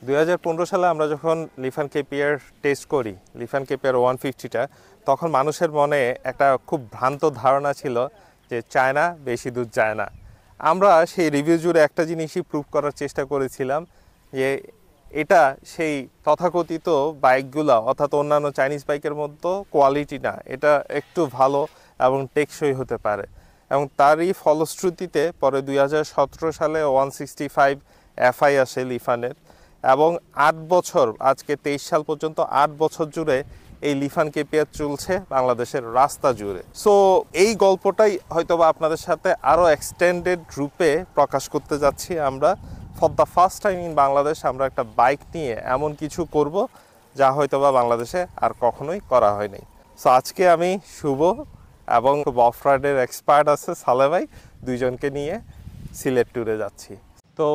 2015 সালে আমরা যখন লিফান কেপিয়ার টেস্ট করি, লিফান কেপিয়ার 150টা, তখন মানুষের মনে একটা খুব ভ্রান্ত ধারণা ছিল যে চায়না বেশি দূর যায় না। আমরা সেই রিভিউ জুড়ে একটা জিনিসই প্রুভ করার চেষ্টা করেছিলাম যে এটা সেই তথাকথিত বাইকগুলো অর্থাৎ অন্যান্য চাইনিজ বাইকের মতো কোয়ালিটি না, এটা একটু ভালো এবং টেকসই হতে পারে। এবং তারই ফলশ্রুতিতে পরে 2017 সালে 165 এফআই আসে লিফানের, এবং 8 বছর, আজকে 23 সাল পর্যন্ত 8 বছর জুড়ে এই লিফান কেপিয়ার চলছে বাংলাদেশের রাস্তা জুড়ে। সো এই গল্পটাই হয়তোবা আপনাদের সাথে আরও এক্সটেন্ডেড রূপে প্রকাশ করতে যাচ্ছি আমরা। For the first time in Bangladesh আমরা একটা বাইক নিয়ে এমন কিছু করব যা হয়তোবা বাংলাদেশে আর কখনোই করা হয়নি। সো আজকে আমি শুভ এবং অফ রাইডের এক্সপার্ট আছে সালে ভাই, দুইজনকে নিয়ে সিলেট ট্যুরে যাচ্ছি। তো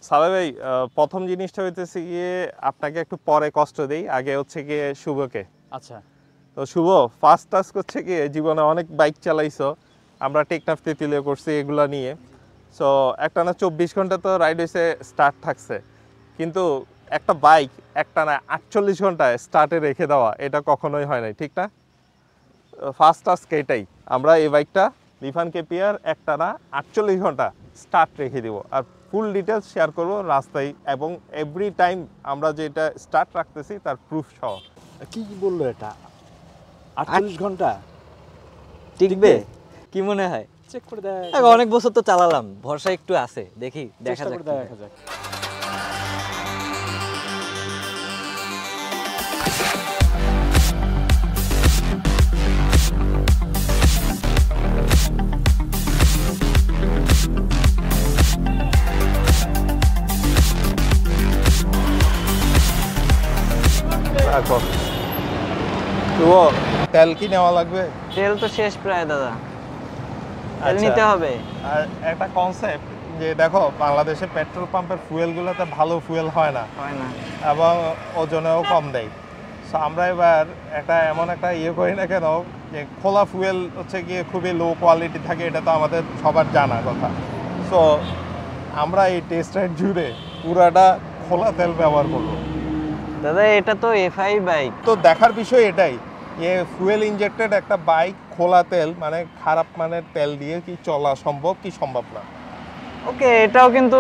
সালে ভাই, প্রথম জিনিসটা হইতেছে গিয়ে আপনাকে একটু পরে কষ্ট দেই, আগে হচ্ছে গিয়ে শুভকে। আচ্ছা, তো শুভ, ফার্স্ট টাস্ক হচ্ছে গিয়ে জীবনে অনেক বাইক চালাইছো, আমরা টেকনাফ তেতুলিয়া করছি এগুলা নিয়ে। সো একটানা 24 ঘন্টা তো রাইড হয়েছে, স্টার্ট থাকছে, কিন্তু একটা বাইক একটানা 48 ঘন্টায় স্টার্টে রেখে দেওয়া এটা কখনোই হয় নাই, ঠিক না? ফার্স্ট টাস্ক এটাই, আমরা এই বাইকটা লিফান কেপিয়ার একটানা 48 ঘন্টা স্টার্ট রেখে দিব, আর ফুল ডিটেলস শেয়ার করবো রাস্তায়, এবং এভরি টাইম আমরা যেটা স্টার্ট রাখতেছি তার প্রুফ সহ। কি বললো এটা? 48 ঘন্টা টিকবে কি মনে হয়? চেক করে দেখ, অনেক বছর তো চালালাম, ভরসা একটু আছে, দেখি দেখা যাক। দেখা যাক। রাখো শুভ, তেল কি নেওয়া লাগবে? তেল তো শেষ প্রায় দাদা, তেল আচ্ছা। নিতে হবে। আর একটা কনসেপ্ট যে দেখো, বাংলাদেশে পেট্রোল পাম্পের ফুয়েলগুলোতে ভালো ফুয়েল হয় না এবং ওজনেও কম দেয়। সো আমরা এবার এমন একটা করি না কেন যে খোলা ফুয়েল হচ্ছে গিয়ে খুবই লো কোয়ালিটি থাকে, এটা তো আমাদের সবার জানা কথা। সো আমরা এই টেস্ট রাইড জুড়ে পুরাটা খোলা তেল ব্যবহার করবো। দাদা এটা তো এফআই বাইক, তো দেখার বিষয় এটাই যে ফুয়েল ইনজেক্টেড একটা বাইক খোলা তেল মানে খারাপ মানের তেল দিয়ে কি চলা সম্ভব কি সম্ভব না। ওকে, এটাও কিন্তু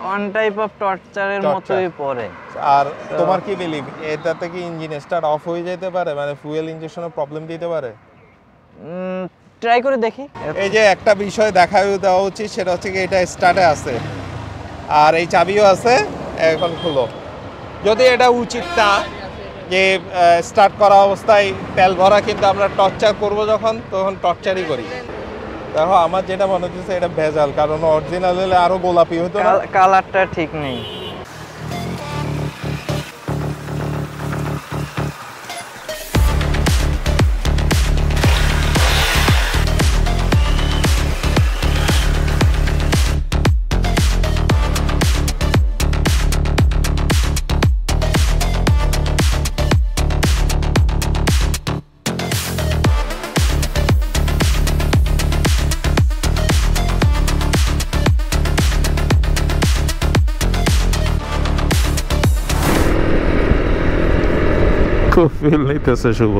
ওয়ান টাইপ অফ টর্চারের মতোই পড়ে। আর তোমার কি বিলিভ, এটাতে কি ইঞ্জিন স্টার্ট অফ হয়ে যেতে পারে, মানে ফুয়েল ইনজেকশনে প্রবলেম দিতে পারে? ট্রাই করে দেখি। এই যে একটা বিষয় দেখা দেওয়া উচিত, সেটা হচ্ছে কি এটা স্টার্টে আছে আর এই চাবিও আছে, এখন খুলো। যদি এটা উচিত না যে স্টার্ট করা অবস্থায় তেল ভরা, কিন্তু আমরা টর্চার করব যখন, তখন টর্চারই করি। দেখো আমার যেটা মনে হচ্ছে এটা ভেজাল, কারণ অরিজিনাল হলে আরো গোলাপি হতো না। কালারটা ঠিক নেই। খুব ফিল নিতেছে শুভ।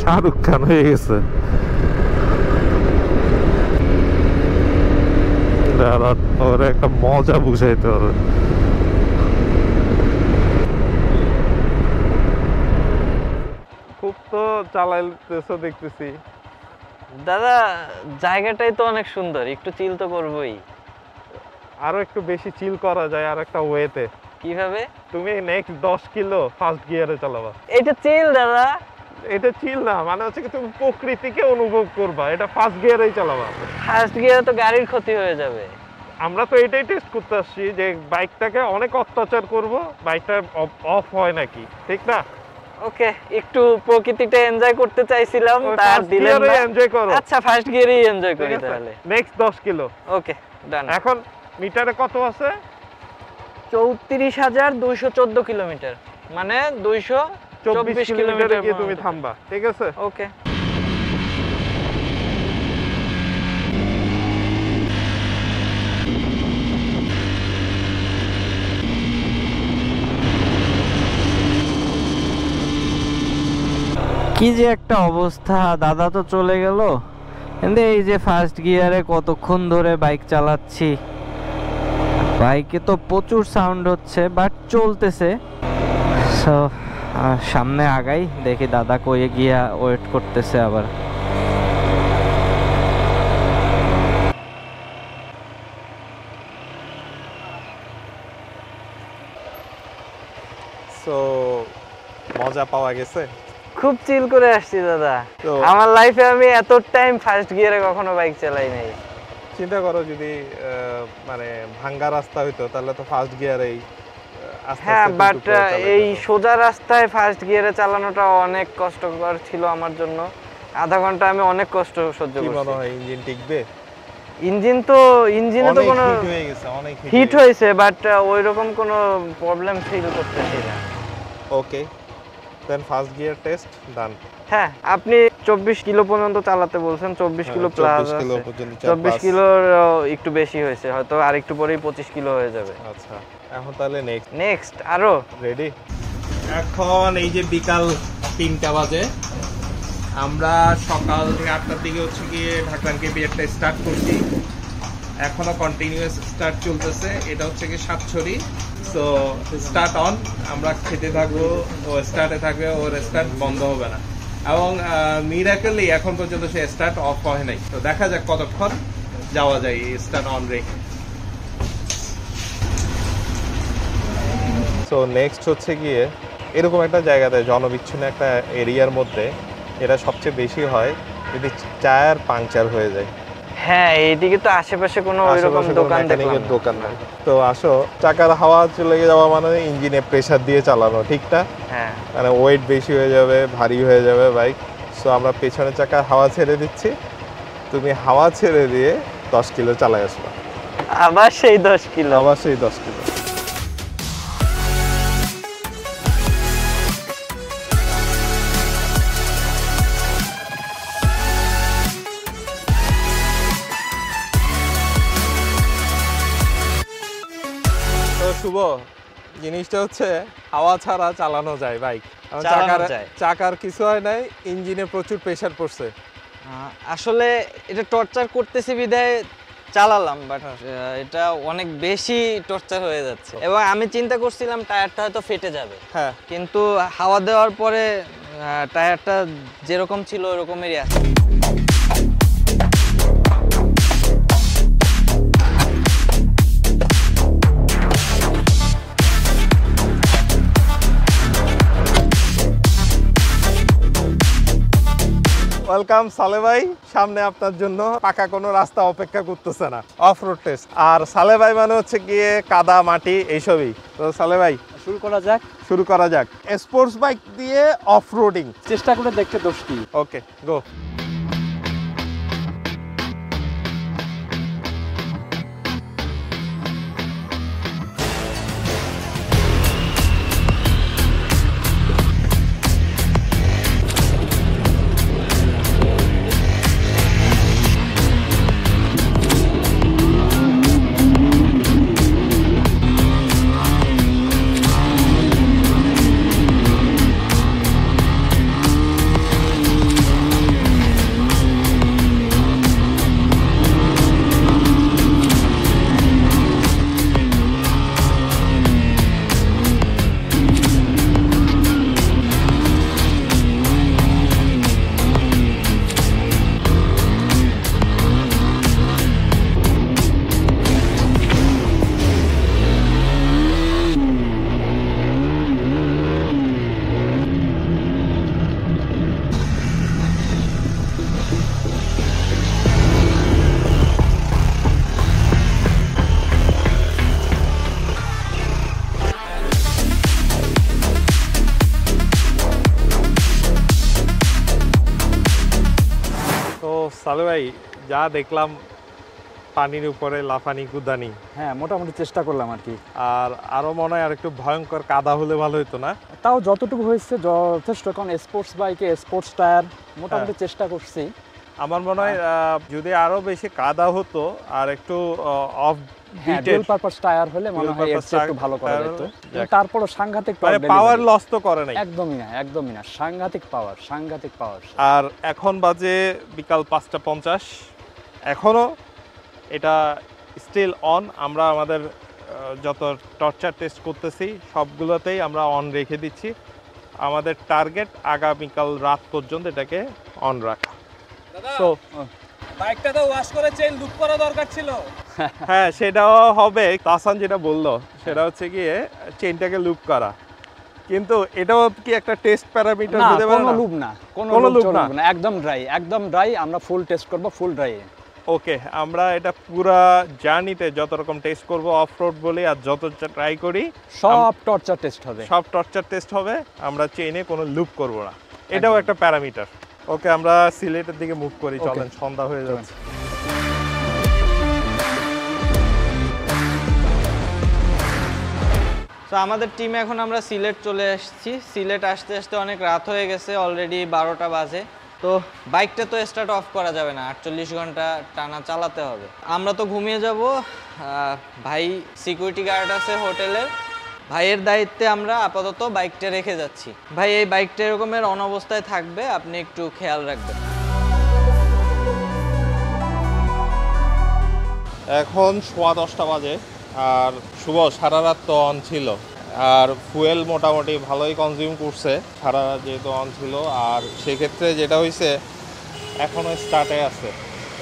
শাহরুখ খান হয়ে গেছে। ওর একটা মজা বুঝাইতে হবে। খুব তো চালাইতেছো দেখতেছি দাদা, জায়গাটাই তো অনেক সুন্দর, একটু চিল তো করবোই। আরো একটু বেশি চিল করা যায় আর একটা ওয়েতে। কিভাবে? তুমি নেক্সট 10 কিলো ফার্স্ট গিয়ারে চালাবা। এটা চিল দাদা। এটা চিল না, মানে হচ্ছে কি তুমি প্রকৃতিকে অনুভব করবা, এটা ফার্স্ট গিয়ারেই চালাবা। ফার্স্ট গিয়ারে তো গাড়ির ক্ষতি হয়ে যাবে। আমরা তো এটাই টেস্ট করতে আসছি যে বাইকটাকে অনেক অত্যাচার করব, বাইকটা অফ হয় নাকি, ঠিক না? ওকে, একটু প্রকৃতিটা এনজয় করতে চাইছিলাম, তার দিলেন না। এনজয় করো। আচ্ছা, ফার্স্ট গিয়ারেই এনজয় করি তাহলে। Next 10 kilo. Okay, done. এখন মিটারে কত আছে? 34,214 কিলোমিটার, মানে 224 কিলোমিটার গিয়ে তুমি থামবা, ঠিক আছে? ওকে। কি যে একটা অবস্থা, দাদা তো চলে গেল, কিন্তু এই যে ফার্স্ট গিয়ারে কতক্ষণ ধরে বাইক চালাচ্ছি, বাইকে তো প্রচুর সাউন্ড হচ্ছে বাট চলতেছে। সো সামনে আগাই, দেখি দাদা কয়ে গিয়া ওয়েট করতেছে আবার। সো মজা পাওয়া গেছে। খুব চিল করে আসছি দাদা, আমার লাইফে আমি এত টাইম ফার্স্ট গিয়ারে কখনো বাইক চালাই নাই। চিন্তা করো যদি মানে ভাঙ্গা রাস্তা হইতো তাহলে তো ফার্স্ট গিয়ারেই হ্যাঁ, বাট এই সোজা রাস্তায় ফার্স্ট গিয়ারে চালানোটা অনেক কষ্টকর ছিল আমার জন্য। আধা ঘন্টা আমি অনেক কষ্ট সহ্য কি করছি। মনে হয় ইঞ্জিন টিকবে? ইঞ্জিনে তো কোনো হিট হয়ে গেছে, অনেক হিট হয়েছে, বাট ওইরকম কোনো প্রবলেম ফিল করতেছি না। ওকে, দেন ফার্স্ট গিয়ার টেস্ট ডান। হ্যাঁ, আপনি 24 কিলো পর্যন্ত চালাতে বলছেন, 24 কিলো প্লাস 24 কিলো আছে, পর্যন্ত 24 কিলোর একটু বেশি হয়েছে, হয়তো আর একটু পরেই 25 কিলো হয়ে যাবে। আচ্ছা, এখন তাহলে নেক্সট আরো রেডি। এখন এই যে বিকাল 3টা বাজে, আমরা সকাল 8টার দিকে হচ্ছে গিয়ে ঢাকরান কেপিআরটা স্টার্ট করছি, এখনো কন্টিনিউয়াস স্টার্ট চলতেছে। এটা হচ্ছে গিয়ে সাতছড়ি। সো স্টার্ট অন, আমরা খেতে থাকবো, ও স্টার্টে থাকবে, ওর স্টার্ট বন্ধ হবে না। এবং মিরাকলি এখন পর্যন্ত সে স্টার্ট অফ হয় নাই। তো দেখা যাক কতক্ষণ যাওয়া যায় স্টার্ট অন রেখে। সো নেক্সট হচ্ছে গিয়ে এরকম একটা জায়গাতে জনবিচ্ছিন্ন একটা এরিয়ার মধ্যে এটা সবচেয়ে বেশি হয় যদি টায়ার পাংচার হয়ে যায়। হ্যাঁ, এইদিকে তো আশেপাশে কোনো ওইরকম দোকান দেখলাম না। দোকান নাই। তো আসো, চাকার হাওয়া চলে যাওয়া মানে ইঞ্জিনে প্রেসার দিয়ে চালানো, ঠিক না? হ্যাঁ, মানে ওয়েট বেশি হয়ে যাবে, ভারী হয়ে যাবে বাইক। সো আমরা পেছনের চাকার হাওয়া ছেড়ে দিচ্ছি, তুমি হাওয়া ছেড়ে দিয়ে 10 কিলো চালাই আসবা। আবার সেই 10 কিলো। আবার সেই 10 কিলো। শুভ, জিনিসটা হচ্ছে হাওয়া ছাড়া চালানো যায় বাইক। চাকার কিছু হয় নাই, ইঞ্জিনে প্রচুর প্রেসার পড়ছে। আসলে এটা টর্চার করতেছি বিধায় চালালাম, বাট এটা অনেক বেশি টর্চার হয়ে যাচ্ছে। এবং আমি চিন্তা করছিলাম টায়ারটা হয়তো ফেটে যাবে, হ্যাঁ, কিন্তু হাওয়া দেওয়ার পরে টায়ারটা যেরকম ছিল ওরকমেরই আছে। ওয়েলকাম সালে ভাই, সামনে আপনার জন্য পাকা কোনো রাস্তা অপেক্ষা করতেছে না, অফ রোড টেস্ট। আর সালে ভাই মানে হচ্ছে গিয়ে কাদা মাটি এইসবই। তো সালে ভাই শুরু করা যাক। স্পোর্টস বাইক দিয়ে অফ রোডিং চেষ্টা করে দেখতে দোষ কি? ওকে, গো। সালে ভাই, যা দেখলাম পানির উপরে লাফানি কুদানি, হ্যাঁ, মোটামুটি চেষ্টা করলাম আর কি। আর আরো মনে হয় আর একটু ভয়ঙ্কর কাদা হলে ভালো হতো না? তাও যতটুকু হয়েছে যথেষ্ট। কারণ স্পোর্টস বাইকে স্পোর্টস টায়ার মোটামুটি চেষ্টা করছি। আমার মনে হয় যদি আরো বেশি কাদা হতো আর একটু অফ হ্যাঁ ডুয়াল পারপাস টায়ার হলে মনে হয় এর চেয়ে একটু ভালো করা যেত তারপরও সাংঘাতিক মানে পাওয়ার লস তো করে নাই একদমই না সাংঘাতিক পাওয়ার আর এখন বাজে বিকাল 5:50 এখনো এটা স্টিল অন আমরা আমাদের যত টর্চার টেস্ট করতেছি সবগুলোতেই আমরা অন রেখে দিচ্ছি আমাদের টার্গেট আগামীকাল রাত পর্যন্ত এটাকে অন রাখা তো বাইকটা তো ওয়াশ করে চেইন লুপ করা দরকার ছিল। হ্যাঁ সেটাও হবে তাসান যেটা বললো সেটা হচ্ছে গিয়ে চেইনটাকে লুপ করা কিন্তু এটাও কি একটা টেস্ট প্যারামিটার না দিতে পারে কোনো না লুপ না কোনো কোনো লুপ লুপ না। না একদম ড্রাই আমরা ফুল টেস্ট করব ফুল ড্রাই ওকে আমরা এটা পুরা জার্নিতে যত রকম টেস্ট করব অফ রোড বলি আর যত ট্রাই করি সব টর্চার টেস্ট হবে সব টর্চার টেস্ট হবে আমরা চেইনে কোনো লুপ করব না এটাও একটা প্যারামিটার ওকে আমরা সিলেটের দিকে মুভ করি চলেন সন্ধ্যা হয়ে যাচ্ছে তো আমাদের টিমে এখন আমরা সিলেট চলে এসেছি সিলেট আসতে আসতে অনেক রাত হয়ে গেছে অলরেডি 12টা বাজে তো বাইকটা তো স্টার্ট অফ করা যাবে না 48 ঘন্টা টানা চালাতে হবে আমরা তো ঘুমিয়ে যাব ভাই সিকিউরিটি গার্ড আছে হোটেলের ভাইয়ের দায়িত্বে আমরা আপাতত বাইকটা রেখে যাচ্ছি ভাই এই বাইকটা এরকমের অনবস্থায় থাকবে আপনি একটু খেয়াল রাখবেন এখন 10:15 বাজে আর শুভ সারা রাত তো অন ছিল আর ফুয়েল মোটামুটি ভালোই কনজিউম করছে সারা রাত যেহেতু অন ছিল আর সেক্ষেত্রে যেটা হয়েছে এখনও স্টার্টে আছে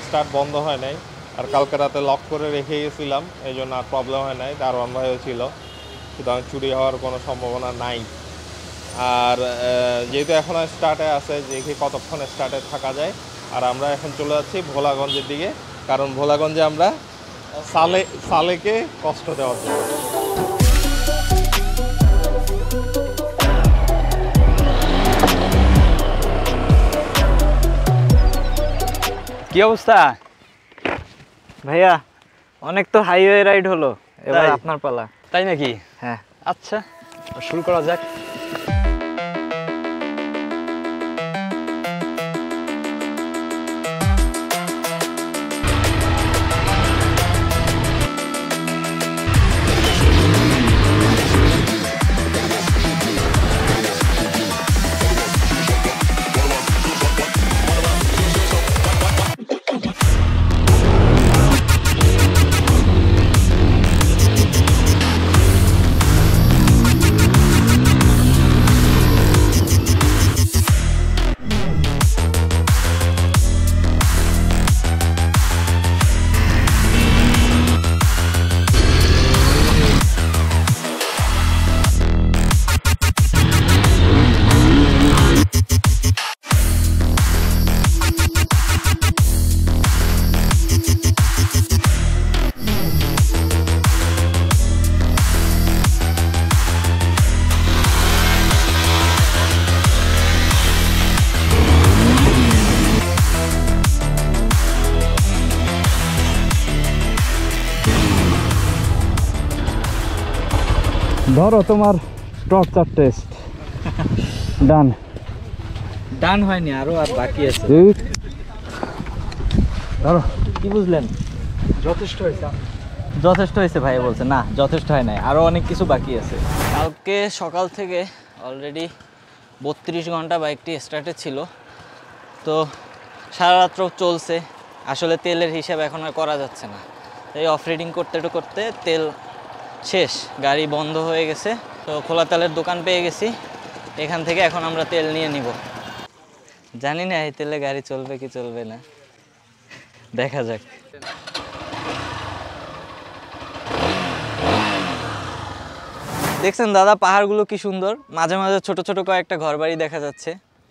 স্টার্ট বন্ধ হয় নাই আর কালকে রাতে লক করে রেখে গেছিলাম এই জন্য আর প্রবলেম হয় নাই তার অন ভাইও ছিল সুতরাং চুরি হওয়ার কোনো সম্ভাবনা নাই আর যেহেতু এখনও স্টার্টে আছে দেখি কতক্ষণ স্টার্টে থাকা যায় আর আমরা এখন চলে যাচ্ছি ভোলাগঞ্জের দিকে কারণ ভোলাগঞ্জে আমরা সালেকে কষ্ট দেওয়ার জন্য কি অবস্থা ভাইয়া অনেক তো হাইওয়ে রাইড হলো এবার তাই? আপনার পালা তাই নাকি হ্যাঁ আচ্ছা শুরু করা যাক ধরো তোমার টর্চার টেস্ট ডান ডান হয়নি আরো আর বাকি আছে ধরো কি বুঝলেন যথেষ্ট হয়েছে যথেষ্ট হয়েছে ভাই বলছে না যথেষ্ট হয় নাই আরো অনেক কিছু বাকি আছে কালকে সকাল থেকে অলরেডি 32 ঘন্টা বাইকটি স্টার্টে ছিল তো সারা রাত্র চলছে আসলে তেলের হিসাব এখন আর করা যাচ্ছে না এই অফ রিডিং করতে করতে তেল শেষ গাড়ি বন্ধ হয়ে গেছে তো খোলা তেলের দোকান পেয়ে গেছি এখান থেকে এখন আমরা তেল নিয়ে নিব জানি না এই তেলে গাড়ি চলবে কি চলবে না দেখা যাক দেখছেন দাদা পাহাড়গুলো কি সুন্দর মাঝে মাঝে ছোট ছোট কয়েকটা ঘরবাড়ি দেখা যাচ্ছে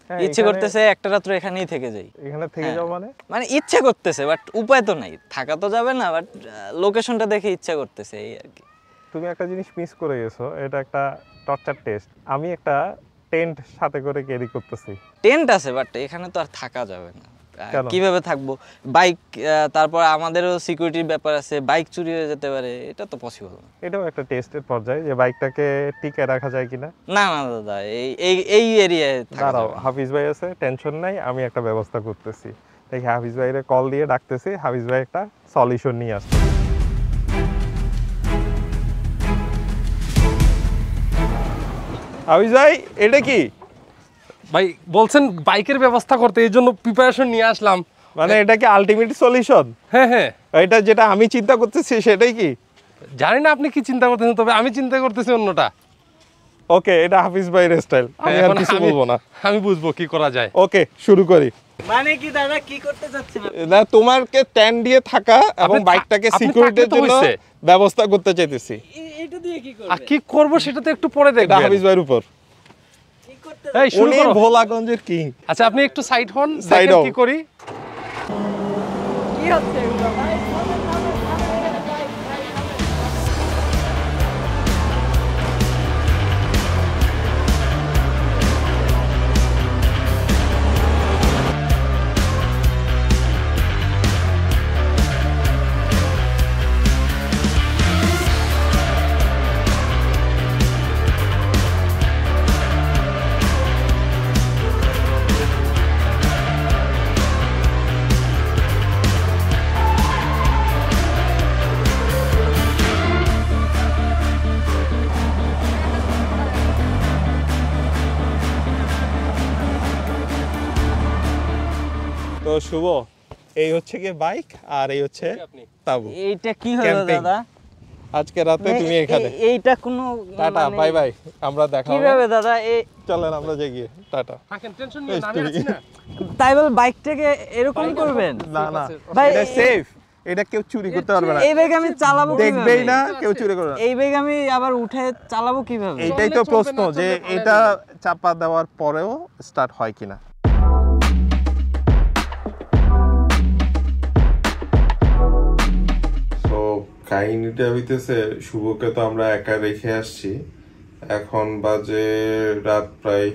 ইচ্ছে করতেছে একটা রাত্র এখানেই থেকে যাই এখানে থেকে যাও মানে ইচ্ছে করতেছে বাট উপায় তো নাই থাকা তো যাবে না বাট লোকেশনটা দেখে ইচ্ছা করতেছে এই আর কি তুমি একটা জিনিস মিস করে গেছো এটা একটা টর্চার টেস্ট আমি একটা টেন্ট সাথে করে ক্যারি করতেছি টেন্ট আছে বাট এখানে তো আর থাকা যাবে না কেন? কিভাবে থাকবো বাইক তারপর আমাদেরও সিকিউরিটির ব্যাপার আছে বাইক চুরি হয়ে যেতে পারে এটা তো পসিবল না এটাও একটা টেস্টের পর্যায়ে যে বাইকটাকে টিকে রাখা যায় কিনা না না দাদা এই এই এই এরিয়ায় থাকা দাঁড়াও যাবে না। হাফিজ ভাই আছে টেনশন নাই আমি একটা ব্যবস্থা করতেছি দেখি হাফিজ ভাইরে কল দিয়ে ডাকতেছি, হাফিজ ভাই একটা সলিউশন নিয়ে আসছে। হাফিজ ভাই এটা কি? ভাই বলছেন বাইকের ব্যবস্থা করতে, এই জন্য প্রিপারেশন নিয়ে আসলাম। মানে এটা কি আলটিমেট সলিউশন? হ্যাঁ হ্যাঁ, এটা যেটা আমি চিন্তা করতেছি সেটাই কি? জানি না আপনি কি চিন্তা করতেছেন, তবে আমি চিন্তা করতেছি অন্যটা। ওকে, এটা হাফিজ ভাইয়ের স্টাইল, আমি আর এখন কিছু বলবো না। আমি বুঝবো কি করা যায়। ওকে, শুরু করি। মানে কি দাদা, কি করতে চাচ্ছেন? না, তোমাকে স্ট্যান্ড দিয়ে থাকা এবং বাইকটাকে আপনি সিকিউরিটির থাকলে তো জন্য হইছে। ব্যবস্থা করতে চাইতেছি। এটা দিয়ে কি আর কি করব সেটা তো একটু পরে এটা দেখবেন। হাফিজ ভাইয়ের উপর। কি করতে? এই শুরু উনি করো। ভোলাগঞ্জের কিং। আচ্ছা আপনি একটু সাইড হন, Side দেখেন হও। কি করি। কি হচ্ছে এগুলো ভাই? তো শুভ, এই হচ্ছে কি বাইক আর এই হচ্ছে তাবু। এইটা কি হলো Camping। দাদা? আজকে রাতে তুমি এখানে। এইটা কোনো টাটা, মানে বাই বাই, আমরা দেখা হবে। কিভাবে দাদা? চলেন আমরা যাই গিয়ে, টাটা। থাকেন, টেনশন নিয়ে না, আমি আছি না। তাই বল বাইকটাকে এরকম করবেন? না না, ভাই, এটা সেফ, এটা কেউ চুরি করতে পারবে না, এই ব্যাগ আমি চালাবো দেখবেই কিভাবে? না, কেউ চুরি করবে না। এই ব্যাগ আমি আবার উঠে চালাবো কিভাবে? এইটাই তো চলবে, প্রশ্ন, না যে চলবে, এটা চাপা দেওয়ার পরেও স্টার্ট হয় কিনা। সো কাহিনীটা হইতেছে, শুভকে তো আমরা একা রেখে আসছি, এখন বাজে রাত প্রায়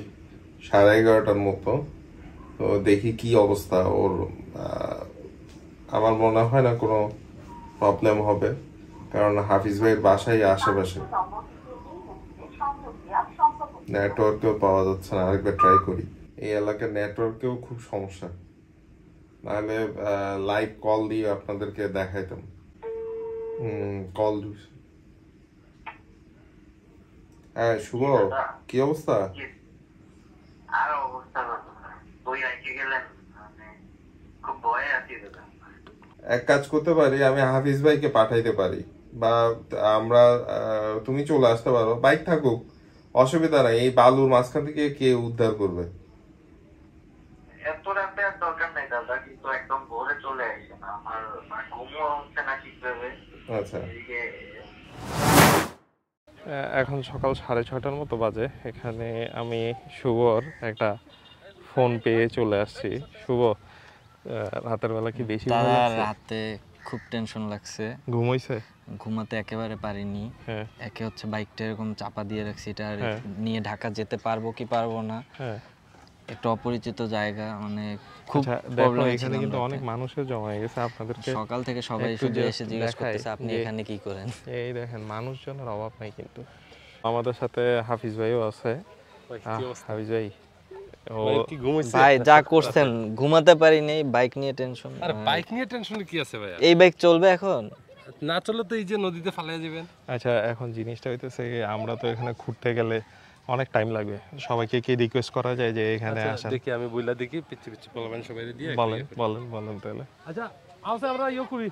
11:30টার মতো। তো দেখি কি অবস্থা ওর। আমার মনে হয় না কোনো প্রবলেম হবে, কারণ হাফিজ ভাইয়ের বাসায় আশেপাশে, নেটওয়ার্কেও পাওয়া যাচ্ছে না। আরেকবার ট্রাই করি। এই এলাকার নেটওয়ার্কেও খুব সমস্যা, নাহলে লাইভ কল দিয়ে আপনাদেরকে দেখাইতাম। কল। হ্যাঁ শুভ, কি অবস্থা? আর অবস্থা ভালো না। বই রেখে গেলেন, মানে খুব ভয়ে আছি দাদা। এক কাজ করতে পারি, আমি হাফিজ ভাইকে পাঠাইতে পারি, বা আমরা তুমি চলে আসতে পারো, বাইক থাকুক, অসুবিধা নাই। এই বালুর মাঝখান থেকে কে উদ্ধার করবে? এত রাতে আর দরকার নাই দাদা, কিন্তু একদম ভোরে চলে আসেন। আমার মানে ঘুমও হচ্ছে না ঠিকভাবে। আচ্ছা, এদিকে এখন সকাল 6:30টার মতো বাজে। এখানে আমি শুভর একটা ফোন পেয়ে চলে আসছি। শুভ, রাতের বেলা কি বেশি ভয় দাদা লাগছে? রাতে খুব টেনশন লাগছে, ঘুমাইছে? ঘুমাতে একেবারে পারিনি। হ্যাঁ একে হচ্ছে বাইকটা এরকম চাপা দিয়ে রাখছি, এটা আর হ্যাঁ। নিয়ে ঢাকা যেতে পারবো কি পারবো না, হ্যাঁ। একটা অপরিচিত জায়গা, মানে খুব আচ্ছা, দেখো প্রবলেম। এখানে কিন্তু অনেক মানুষের জমা হয়ে গেছে, আপনাদেরকে সকাল থেকে সবাই একটু শুধু just এসে জিজ্ঞেস দেখাই করতেছে আপনি যে- এখানে কি করেন। এই দেখেন, মানুষজনের অভাব নাই কিন্তু। আমাদের সাথে হাফিজ ভাইও আছে। হাফিজ ভাই, ও কি ঘুমাইছে? ভাই যা করছেন, ঘুমাতে পারিনি, বাইক নিয়ে টেনশন। আরে বাইক নিয়ে টেনশন কি আছে ভাই? এই বাইক চলবে এখন? না চলে তো এই যে নদীতে ফালাইয়া দিবেন। আচ্ছা, এখন জিনিসটা হইতেছে কি, আমরা তো এখানে ঘুরতে গেলে অনেক টাইম লাগবে। সবাইকে কি রিকোয়েস্ট করা যায় যে এখানে আসেন? দেখি আমি বইলা দেখি, পিচ্ছি পিচ্ছি পোলাবেন সবাই দিয়ে। বলেন বলেন বলেন তাহলে। আচ্ছা আওসে আমরা ইয়ে করি।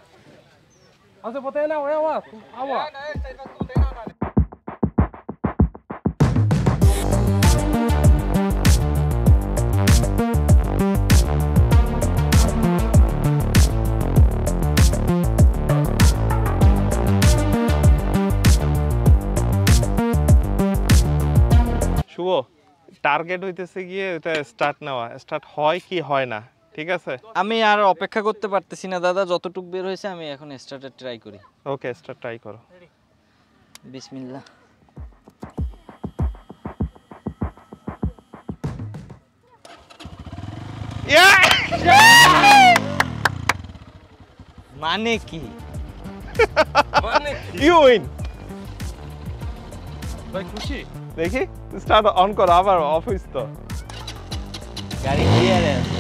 আওসে পথে না ওয়া ওয়া আওয়া। শুভ, টার্গেট হইতেছে গিয়ে এটা স্টার্ট নেওয়া, স্টার্ট হয় কি হয় না, ঠিক আছে? আমি আর অপেক্ষা করতে পারতেছি না দাদা, যতটুকু বের হয়েছে আমি এখন স্টার্টার ট্রাই করি। ওকে, স্টার্ট ট্রাই করো। বিসমিল্লাহ। মানে কি? মানে ইউ উইন। ভাই খুশি? দেখি, স্টার্ট অন করো, আবার অফ হইছ তো। গাড়ি ক্লিয়ার আছে।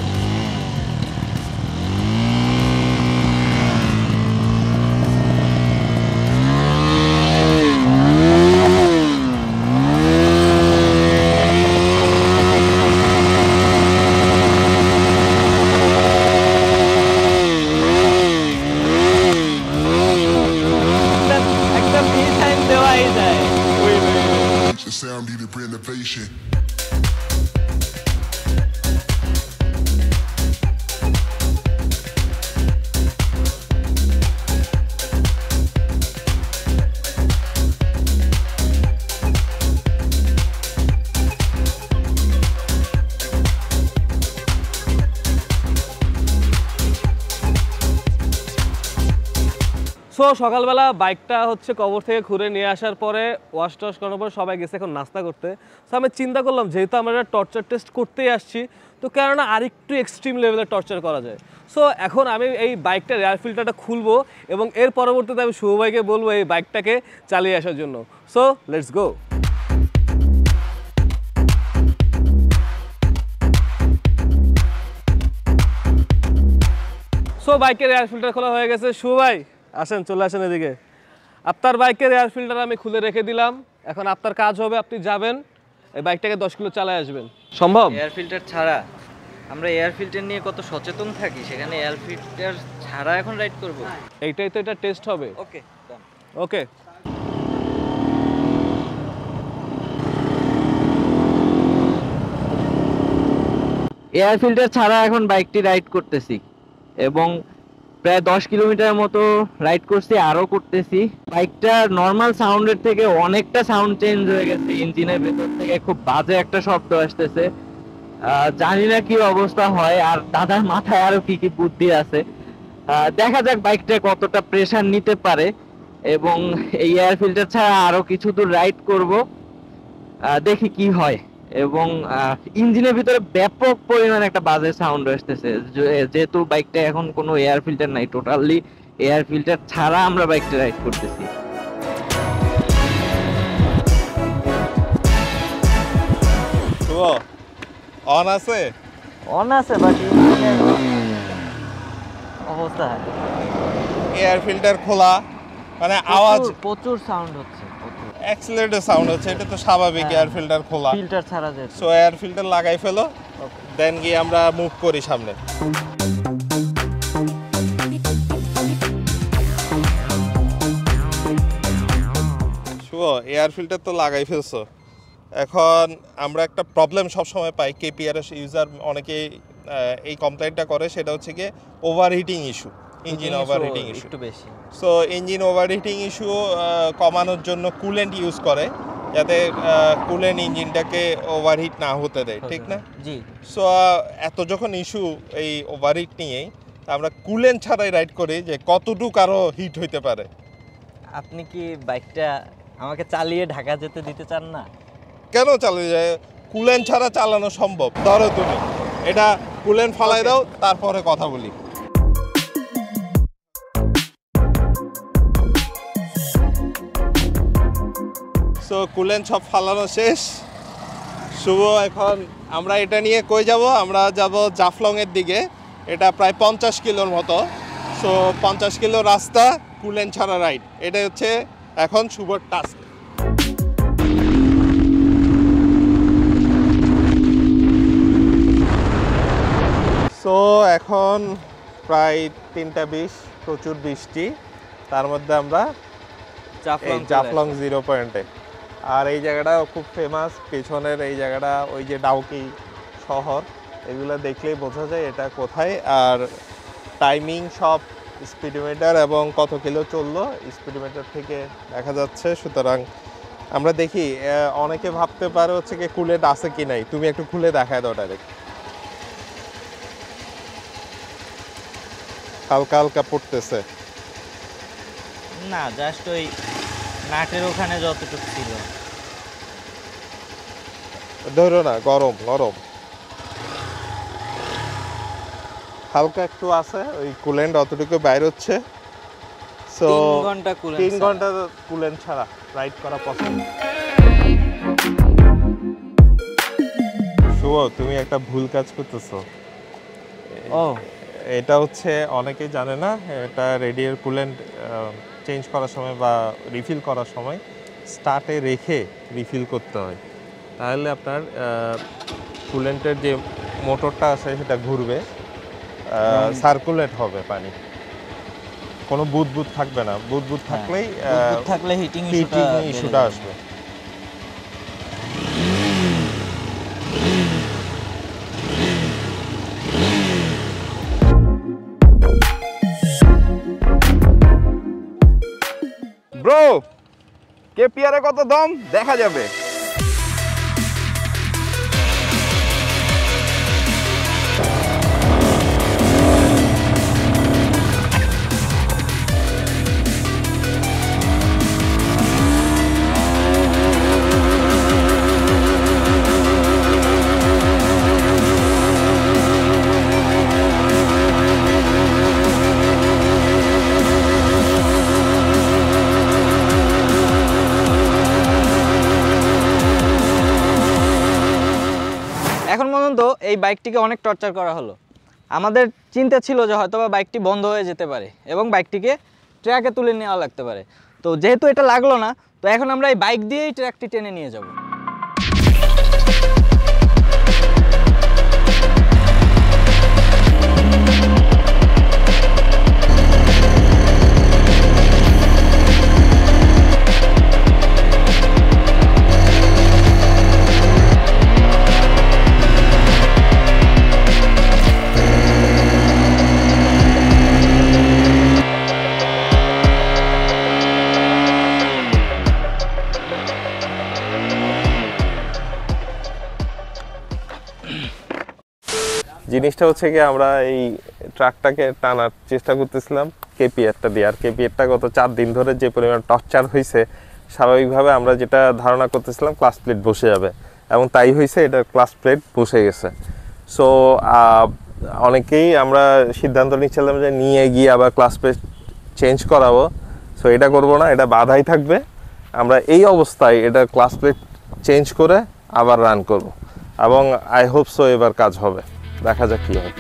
সো সকালবেলা বাইকটা হচ্ছে কবর থেকে ঘুরে নিয়ে আসার পরে ওয়াশ টশ করার পর সবাই গেছে এখন নাস্তা করতে। সো আমি চিন্তা করলাম যেহেতু আমরা একটা টর্চার টেস্ট করতেই আসছি, তো কেননা আরেকটু এক্সট্রিম লেভেলের টর্চার করা যায়। সো এখন আমি এই বাইকটার এয়ার ফিল্টারটা খুলবো এবং এর পরবর্তীতে আমি শুভ ভাইকে বলবো এই বাইকটাকে চালিয়ে আসার জন্য। So let's go. সো বাইকের এয়ার ফিল্টার খোলা হয়ে গেছে। শুভ ভাই আসেন, চলে আসেন এদিকে। আপনার বাইকের এয়ার ফিল্টার আমি খুলে রেখে দিলাম। এখন আপনার কাজ হবে, আপনি যাবেন এই বাইকটাকে 10 কিলো চালায় আসবেন। সম্ভব? এয়ার ফিল্টার ছাড়া আমরা এয়ার ফিল্টার নিয়ে কত সচেতন থাকি, সেখানে এয়ার ফিল্টার ছাড়া এখন রাইড করব। এইটাই তো এটা টেস্ট হবে। ওকে ওকে। এয়ার ফিল্টার ছাড়া এখন বাইকটি রাইড করতেছি এবং প্রায় 10 কিলোমিটার মতো রাইড করছি, আরো করতেছি। বাইকটা নর্মাল সাউন্ডের থেকে অনেকটা সাউন্ড চেঞ্জ হয়ে গেছে। ইঞ্জিনের ভেতর থেকে খুব বাজে একটা শব্দ আসতেছে। জানি না কি অবস্থা হয়, আর দাদার মাথায় আরো কি কি বুদ্ধি আছে। দেখা যাক বাইকটা কতটা প্রেসার নিতে পারে, এবং এই এয়ার ফিল্টার ছাড়া আরো কিছু দূর রাইড করব, দেখি কি হয়। এবং ইঞ্জিনের ভিতরে ব্যাপক পরিমাণ একটা বাজে সাউন্ড আসতেছে, যেহেতু বাইকটা এখন কোনো এয়ার ফিল্টার নাই, টোটালি এয়ার ফিল্টার ছাড়া আমরা বাইকটা রাইড করতেছি। অন আছে? অন আছে, বাট অবস্থা এয়ার ফিল্টার খোলা, মানে আওয়াজ প্রচুর সাউন্ড হচ্ছে, অ্যাক্সিলারেটর সাউন্ড হচ্ছে, এটা তো স্বাভাবিক। এয়ার ফিল্টার খোলা, ফিল্টার ছাড়া যায়। সো এয়ার ফিল্টার লাগাই ফেলো, দেন গিয়ে আমরা মুভ করি সামনে। শুভ, এয়ার ফিল্টার তো লাগাই ফেলছো, এখন আমরা একটা প্রবলেম সবসময় পাই, কেপিআর ইউজার অনেকেই এই কমপ্লেইনটা করে, সেটা হচ্ছে গিয়ে overheating issue, engine overheating issue একটু বেশি। সো ইঞ্জিন ওভারহিটিং ইস্যু কমানোর জন্য কুলেন্ট ইউজ করে, যাতে কুলেন্ট ইঞ্জিনটাকে ওভারহিট না হতে দেয়, ঠিক না? জি। সো এত যখন ইস্যু এই ওভারহিট নিয়েই, আমরা কুলেন্ট ছাড়াই রাইড করি, যে কতটুকু আরও হিট হইতে পারে। আপনি কি বাইকটা আমাকে চালিয়ে ঢাকা যেতে দিতে চান না? কেন চালিয়ে যায়? কুলেন্ট ছাড়া চালানো সম্ভব। ধরো তুমি এটা কুলেন্ট ফালাই দাও, তারপরে কথা বলি। সো কুলেন্ট সব ফালানো শেষ। শুভ, এখন আমরা এটা নিয়ে কই যাব? আমরা যাব জাফলং এর দিকে। এটা প্রায় 50 কিলোর মতো। সো 50 কিলো রাস্তা কুলেন্ট ছাড়া রাইড, এটাই হচ্ছে এখন শুভর টাস্ক। সো এখন প্রায় 3:20, প্রচুর বৃষ্টি, তার মধ্যে আমরা এই জাফলং 0 পয়েন্টে। আর এই জায়গাটা খুব ফেমাস, পেছনের এই জায়গাটা, ওই যে ডাউকি শহর, এগুলো দেখলেই বোঝা যায় এটা কোথায়। আর টাইমিং সব স্পিডোমিটার এবং কত কিলো চললো স্পিডোমিটার থেকে দেখা যাচ্ছে। সুতরাং আমরা দেখি, অনেকে ভাবতে পারে হচ্ছে কি কুলেন্ট আছে কি নাই, তুমি একটু খুলে দেখায় দাও ডাইরেক্ট। হালকা হালকা পড়তেছে না, জাস্ট ওই নাটের ওখানে যতটুকু ছিল। ধরো না, গরম গরম হালকা একটু আছে, ওই কুলেন্ট অতটুকু বাইর হচ্ছে। সো 3 ঘন্টা কুলেন্ট ছাড়া রাইড করা পসিবল। শুভ, তুমি একটা ভুল কাজ করতেছো। এটা হচ্ছে অনেকেই জানে না, এটা রেডিয়েটর কুলেন্ট চেঞ্জ করার সময় বা রিফিল করার সময় স্টার্টে রেখে রিফিল করতে হয়, তাহলে আপনার কুলেন্টের যে মোটরটা আছে সেটা ঘুরবে, সার্কুলেট হবে পানি, কোনো বুদবুদ থাকবে না। বুদবুদ থাকলে হিটিং ইস্যুটা আসবে। ব্রো, কেপিআরে কত দম দেখা যাবে। পর্যন্ত এই বাইকটিকে অনেক টর্চার করা হলো। আমাদের চিন্তা ছিল যে হয়তোবা বাইকটি বন্ধ হয়ে যেতে পারে এবং বাইকটিকে ট্র্যাকে তুলে নেওয়া লাগতে পারে। তো যেহেতু এটা লাগলো না, তো এখন আমরা এই বাইক দিয়েই ট্র্যাকটি টেনে নিয়ে যাব। জিনিসটা হচ্ছে কি, আমরা এই ট্রাকটাকে টানার চেষ্টা করতেছিলাম কেপিআরটা দিয়ে। আর কেপিআরটা গত 4 দিন ধরে যে পরিমাণ টর্চার হয়েছে, স্বাভাবিকভাবে আমরা যেটা ধারণা করতেছিলাম ক্লাস প্লেট বসে যাবে, এবং তাই হয়েছে, এটা ক্লাস প্লেট বসে গেছে। সো অনেকেই আমরা সিদ্ধান্ত নিচ্ছিলাম যে নিয়ে গিয়ে আবার ক্লাস প্লেট চেঞ্জ করাবো। সো এটা করব না, এটা বাধাই থাকবে। আমরা এই অবস্থায় এটা ক্লাস প্লেট চেঞ্জ করে আবার রান করব, এবং আই হোপ সো এবার কাজ হবে। দেখা যাক কি হয়।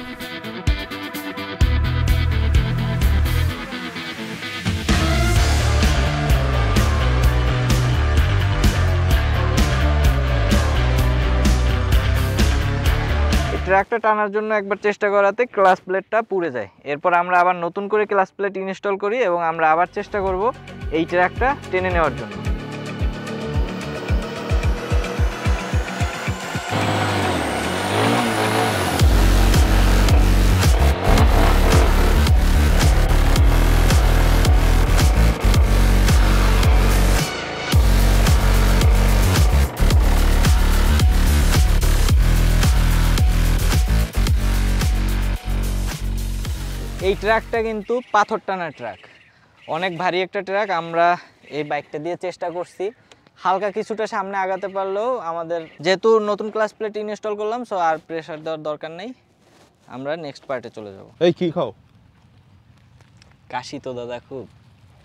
ট্র্যাকটা টানার জন্য একবার চেষ্টা করাতে ক্লাস প্লেটটা পুড়ে যায়। এরপর আমরা আবার নতুন করে ক্লাস প্লেট ইনস্টল করি এবং আমরা আবার চেষ্টা করব এই ট্র্যাকটা টেনে নেওয়ার জন্য। এই ট্র্যাকটা কিন্তু পাথর টানা ট্র্যাক, অনেক ভারী একটা ট্র্যাক। আমরা এই বাইকটা দিয়ে চেষ্টা করছি হালকা কিছুটা সামনে আগাতে পারলেও আমাদের যেহেতু নতুন ক্লাস প্লেট ইনস্টল করলাম, সো আর প্রেসার দেওয়ার দরকার নেই। আমরা নেক্সট পার্টে চলে যাব। এই কি খাও? কাশি তো দাদা খুব।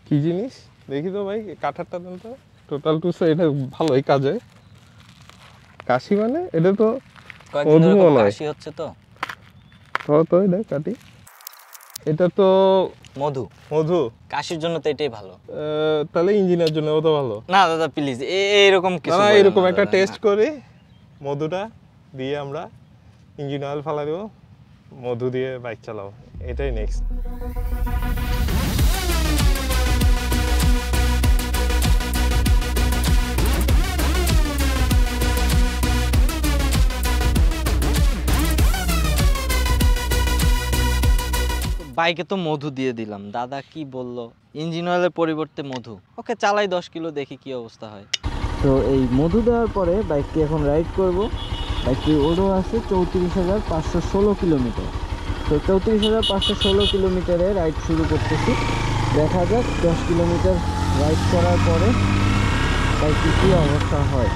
কি জিনিস দেখি তো ভাই, কাঠারটা দেন তো। টোটাল টুসে এটা ভালোই কাজে। কাশি মানে এটা তো কয়েকদিন ধরে খুব কাশি হচ্ছে তো। তো এটা কাটি, এটা তো মধু। মধু কাশির জন্য তো এটাই ভালো। তাহলে ইঞ্জিনের জন্য তো ভালো না দাদা প্লিজ, এইরকম কিছু না, বলেন এরকম না একটা দাদা, টেস্ট না। করি। মধুটা দিয়ে আমরা ইঞ্জিন অয়েল ফালা দেবো, মধু দিয়ে বাইক চালাবো, এটাই নেক্সট। বাইকে তো মধু দিয়ে দিলাম, দাদা কি বললো ইঞ্জিন অয়েলের পরিবর্তে মধু। ওকে চালাই 10 কিলো, দেখি কি অবস্থা হয়। তো এই মধু দেওয়ার পরে বাইকটি এখন রাইড করব। বাইকটির ওডো আছে 34,516 কিলোমিটার। তো 34,516 কিলোমিটারে রাইড শুরু করতেছি। দেখা যাক 10 কিলোমিটার রাইড করার পরে বাইকটির কী অবস্থা হয়।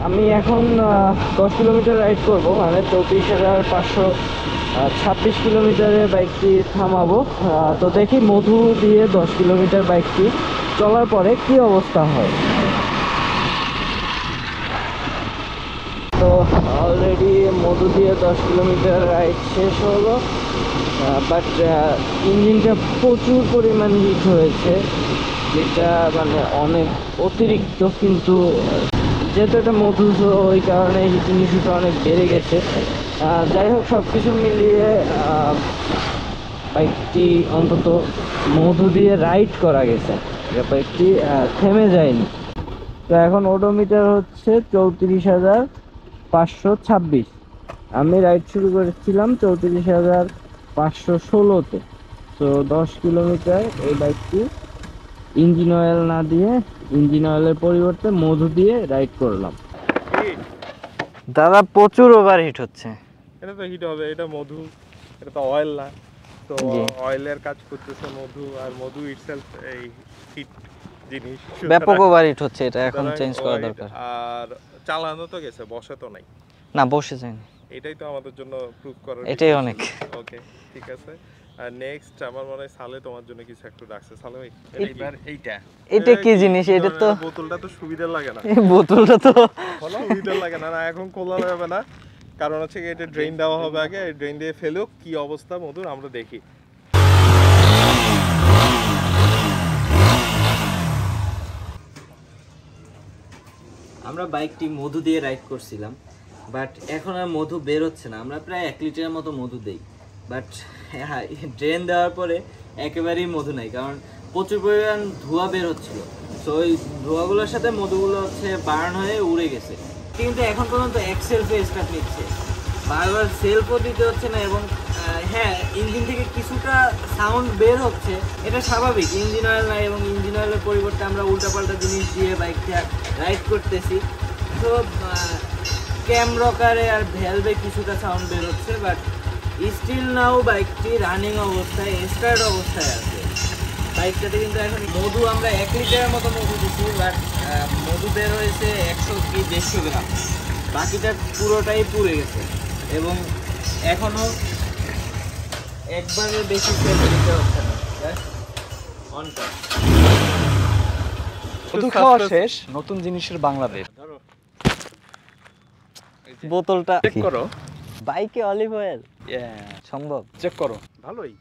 আমি এখন 10 কিলোমিটার রাইড করব, মানে 34,526 কিলোমিটারে বাইকটি থামাবো। তো দেখি মধু দিয়ে 10 কিলোমিটার বাইকটি চলার পরে কি অবস্থা হয়। তো অলরেডি মধু দিয়ে 10 কিলোমিটার রাইড শেষ হলো, বাট ইঞ্জিনটা প্রচুর পরিমাণ হিট হয়েছে, যেটা মানে অনেক অতিরিক্ত। কিন্তু যেহেতু এটা মধু, ওই কারণে হিটিং ইস্যুটা অনেক বেড়ে গেছে। যাই হোক, সব কিছু মিলিয়ে বাইকটি অন্তত মধু দিয়ে রাইড করা গেছে, বাইকটি থেমে যায়নি। তো এখন ওডোমিটার হচ্ছে 34,526। আমি রাইড শুরু করেছিলাম 34,516-তে। তো 10 কিলোমিটার এই বাইকটি ইঞ্জিন অয়েল না দিয়ে, ইঞ্জিন অয়েলের পরিবর্তে মধু দিয়ে রাইড করলাম। দাদা প্রচুর ওভারহিট হচ্ছে। এটা তো হিট হবে, এটা মধু, এটা তো অয়েল না। তো অয়েলের কাজ করতেছে মধু, আর মধু ইটসেলফ এই হিট জিনিস, ব্যাপক ওভারহিট হচ্ছে, এটা এখন চেঞ্জ করা দরকার। আর চালানো তো গেছে, বসে তো নাই। না, বসে যায়নি। এটাই তো আমাদের জন্য প্রুফ করার, এটাই অনেক। ওকে ঠিক আছে। আর নেক্সট আমার মনে হয় সালে তোমার জন্য কিছু একটু রাখছে সালে ভাই এইবার এইটা এটা কি জিনিস? এটা তো বোতলটা তো সুবিধা লাগে না, এই বোতলটা তো সুবিধা লাগে না, না এখন খোলা যাবে না, কারণ হচ্ছে কি এটা ড্রেন দেওয়া হবে আগে, ড্রেন দিয়ে ফেলুক, কি অবস্থা মধুর আমরা দেখি। আমরা বাইকটি মধু দিয়ে রাইড করছিলাম, বাট এখন আর মধু বের হচ্ছে না। আমরা প্রায় 1 লিটারের মতো মধু দেই, বাট ড্রেন দেওয়ার পরে একেবারেই মধু নাই, কারণ প্রচুর পরিমাণ ধোঁয়া বের হচ্ছিল। তো ওই ধোঁয়াগুলোর সাথে মধুগুলো হচ্ছে বার্ন হয়ে উড়ে গেছে। কিন্তু এখন পর্যন্ত এক্সেলফে স্টার্ট নিচ্ছে, বারবার সেলফও দিতে হচ্ছে না, এবং হ্যাঁ ইঞ্জিন থেকে কিছুটা সাউন্ড বের হচ্ছে, এটা স্বাভাবিক, ইঞ্জিন অয়েল নাই, এবং ইঞ্জিন অয়েলের পরিবর্তে আমরা উল্টাপাল্টা জিনিস দিয়ে বাইকটা রাইড করতেছি। তো ক্যাম রকারে আর ভ্যালভে কিছুটা সাউন্ড বের হচ্ছে, বাট স্টিল নাও বাইকটি রানিং অবস্থায়, স্টার্ট অবস্থায় আছে। বাইকটাতে কিন্তু এখন মধু আমরা 1 লিটারের মতো মধু দিচ্ছি, বাট মধু বের হয়েছে 100 কি 150 গ্রাম, বাকিটা পুরোটাই পুড়ে গেছে, এবং এখনো একবারে বেশি তেল দিতে হচ্ছে না, অন টপ। মধু খাওয়া শেষ, নতুন জিনিসের বাংলাদেশ। বোতলটা চেক করো, বাইকে অলিভ অয়েল সম্ভব? চেক করো, ভালোই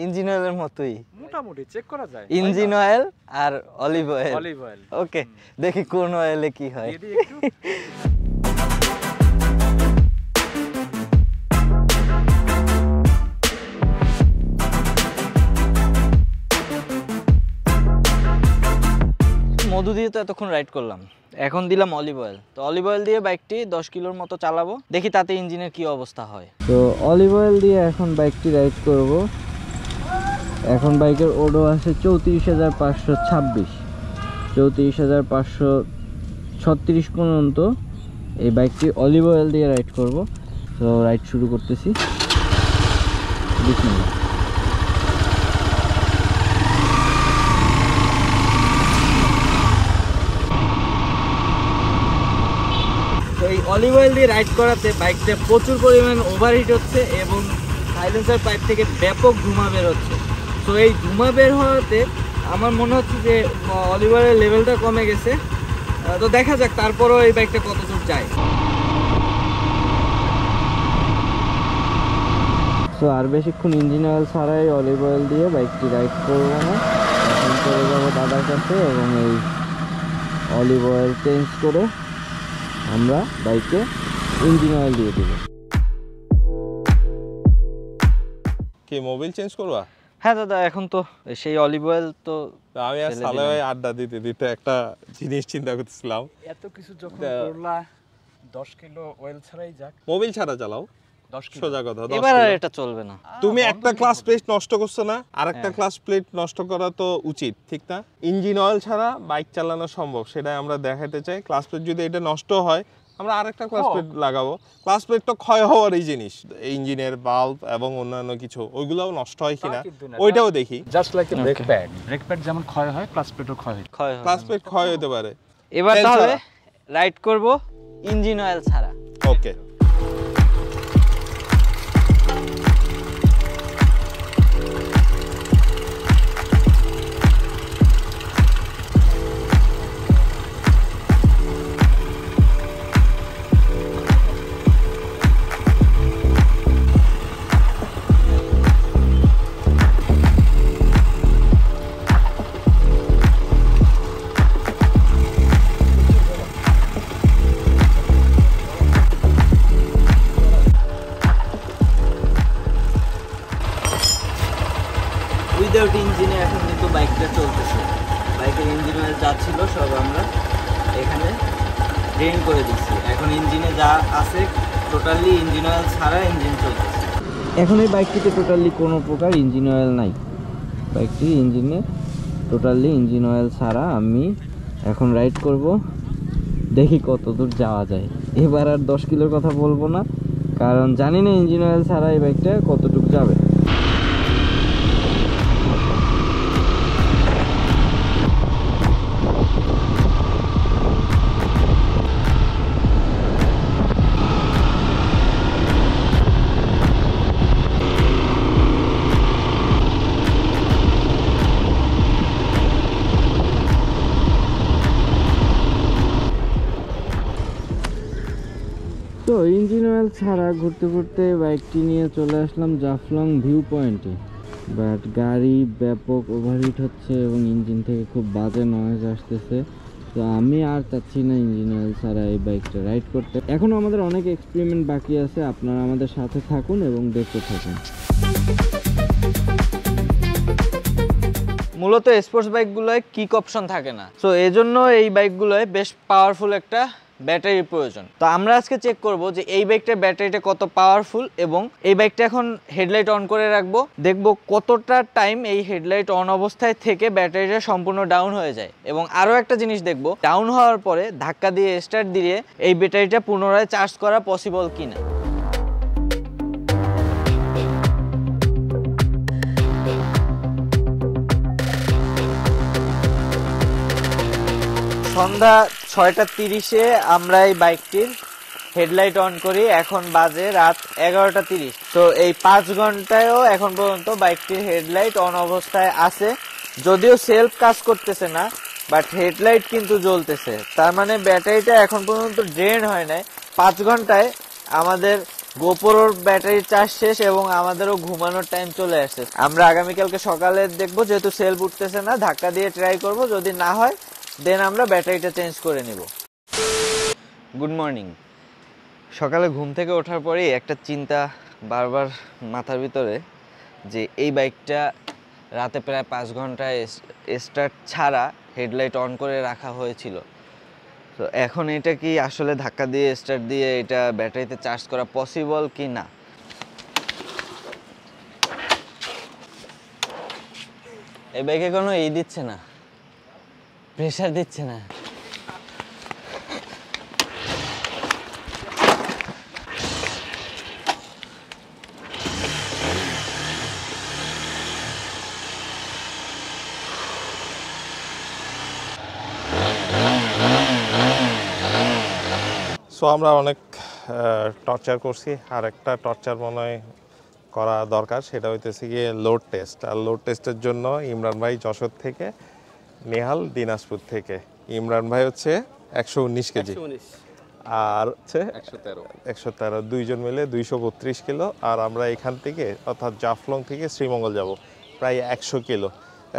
ইঞ্জিন অয়েলের মতোই, মোটামুটি চেক করা যায়। ইঞ্জিন অয়েল আর অলিভ অয়েল। অলিভ অয়েল, ওকে, দেখি কোন অয়েলে কি হয়। দিয়ে দিই একটু। মধু দিয়ে তো এতক্ষণ রাইড করলাম, এখন দিলাম অলিভ অয়েল। তো অলিভ অয়েল দিয়ে বাইকটি 10 কিলোর মতো চালাবো, দেখি তাতে ইঞ্জিনের কি অবস্থা হয়। তো অলিভ অয়েল দিয়ে এখন বাইকটি রাইড করব। এখন বাইকের ওডো আছে 34,526, 34,536 পর্যন্ত এই বাইকটি অলিভ অয়েল দিয়ে রাইড করব। তো রাইড শুরু করতেছি, বিসমিল্লাহ। তো এই অলিভ অয়েল দিয়ে রাইড করাতে বাইকটা প্রচুর পরিমাণ ওভারহিট হচ্ছে, এবং সাইলেন্সার পাইপ থেকে ব্যাপক ধোঁয়া বের হচ্ছে। তো এই ধোঁয়া বের হওয়াতে আমার মনে হচ্ছে যে অলিভ অয়েলের লেভেলটা কমে গেছে। তো দেখা যাক তারপরও এই বাইকটা কত দূর যায়। তো আর বেশিক্ষণ ইঞ্জিন অয়েল ছাড়াই অলিভ অয়েল দিয়ে বাইকটি রাইড করবো না, এখন চলে যাবো দাদার কাছে, এবং এই অলিভ অয়েল চেঞ্জ করে আমরা বাইকে ইঞ্জিন অয়েল দিয়ে দেবো। কি মোবিল চেঞ্জ করবা? হ্যাঁ দাদা, এখন তো সেই অলিভ অয়েল তো আমি আর সালে ভাই আড্ডা দিতে দিতে একটা জিনিস চিন্তা করতেছিলাম, এত কিছু যখন করলা 10 কিলো অয়েল ছাড়াই যাক, মোবিল ছাড়া চালাও, 10 কিলো সোজা কথা। 10 এবার আর কিলো। এটা চলবে না। তুমি একটা ক্লাস প্লেট নষ্ট করছো না, আরেকটা ক্লাস প্লেট নষ্ট করা তো উচিত, ঠিক না? ইঞ্জিন অয়েল ছাড়া বাইক চালানো সম্ভব, সেটাই আমরা দেখাতে চাই। ক্লাস প্লেট যদি এটা নষ্ট হয়, আমরা আরেকটা ক্লাস প্লেট লাগাবো। ক্লাস প্লেট তো ক্ষয় হওয়ার এই জিনিস, ইঞ্জিনের বাল্ব এবং অন্যান্য কিছু, ওইগুলোও নষ্ট হয় কিনা ওইটাও দেখি। Just like brake pad, brake pad যেমন ক্ষয় হয়, ক্লাস প্লেটও ক্ষয় হয়। ক্লাস প্লেট ক্ষয় হতে পারে। এবার তেল তাহলে ছাড়া। রাইড করব ইঞ্জিন অয়েল ছাড়া। ওকে, উইদাউট ইঞ্জিনে এখন কিন্তু বাইকটা চলতেছে। বাইকের ইঞ্জিন অয়েল যা ছিল সব আমরা এখানে ড্রেন করে দিচ্ছি। এখন ইঞ্জিনে যা আছে টোটালি ইঞ্জিন অয়েল ছাড়া ইঞ্জিন চলতেছে। এখন এই বাইকটিতে টোটালি কোনো প্রকার ইঞ্জিন অয়েল নাই, বাইকটির ইঞ্জিনে টোটালি ইঞ্জিন অয়েল ছাড়া আমি এখন রাইড করব, দেখি কত দূর যাওয়া যায়। এবার আর 10 কিলোর কথা বলবো না, কারণ জানি না ইঞ্জিন অয়েল ছাড়া এই বাইকটা কতটুকু যাবে। ইঞ্জিন অয়েল ছাড়া ঘুরতে ঘুরতে বাইকটি নিয়ে চলে আসলাম জাফলং ভিউ পয়েন্টে, বাট গাড়ি ব্যাপক ওভারহিট হচ্ছে এবং ইঞ্জিন থেকে খুব বাজে নয়েজ আসতেছে। তো আমি আর চাচ্ছি না ইঞ্জিন অয়েল ছাড়া এই বাইকটা রাইড করতে। এখনও আমাদের অনেক এক্সপেরিমেন্ট বাকি আছে, আপনারা আমাদের সাথে থাকুন এবং দেখতে থাকুন। মূলত স্পোর্টস বাইকগুলোয় কিক অপশন থাকে না, সো এই জন্য এই বাইকগুলোয় বেশ পাওয়ারফুল একটা ব্যাটারির প্রয়োজন। তো আমরা আজকে চেক করব যে এই বাইকটার ব্যাটারিটা কত পাওয়ারফুল, এবং এই বাইকটা এখন হেডলাইট অন করে রাখবো, দেখব কতটা টাইম এই হেডলাইট অন অবস্থায় থেকে ব্যাটারিটা সম্পূর্ণ ডাউন হয়ে যায়। এবং আরও একটা জিনিস দেখব, ডাউন হওয়ার পরে ধাক্কা দিয়ে স্টার্ট দিয়ে এই ব্যাটারিটা পুনরায় চার্জ করা পসিবল কিনা। সন্ধ্যা 6:30-এ আমরা এই বাইকটির হেডলাইট অন করি, এখন বাজে রাত 11:30। তো এই 5 ঘন্টায়ও এখন পর্যন্ত বাইকটির হেডলাইট অন অবস্থায় আছে, যদিও সেলফ কাজ করতেছে না, বাট হেডলাইট কিন্তু জ্বলতেছে। তার মানে ব্যাটারিটা এখন পর্যন্ত ড্রেন হয় নাই। 5 ঘন্টায় আমাদের গোপ্রোর ব্যাটারি চার্জ শেষ এবং আমাদেরও ঘুমানোর টাইম চলে আসছে। আমরা আগামীকালকে সকালে দেখবো, যেহেতু সেলফ উঠতেছে না, ধাক্কা দিয়ে ট্রাই করব, যদি না হয় দেন আমরা ব্যাটারিটা চেঞ্জ করে নিব। Good morning. সকালে ঘুম থেকে ওঠার পরেই একটা চিন্তা বারবার মাথার ভিতরে, যে এই বাইকটা রাতে প্রায় 5 ঘন্টায় স্টার্ট ছাড়া হেডলাইট অন করে রাখা হয়েছিল। তো এখন এটা কি আসলে ধাক্কা দিয়ে স্টার্ট দিয়ে এটা ব্যাটারিতে চার্জ করা পসিবল কি না। এই বাইকে কোনো দিচ্ছে না, প্রেসার দিচ্ছে না। সো আমরা অনেক টর্চার করছি, আর একটা টর্চার মনে হয় করা দরকার, সেটা হইতেছে গিয়ে লোড টেস্ট। আর লোড টেস্টের জন্য ইমরান ভাই যশোর থেকে, নেহাল দিনাজপুর থেকে। ইমরান ভাই হচ্ছে 119 কেজি, আর হচ্ছে 113, দুইজন মিলে 232 কিলো। আর আমরা এখান থেকে অর্থাৎ জাফলং থেকে শ্রীমঙ্গল যাব প্রায় 100 কিলো।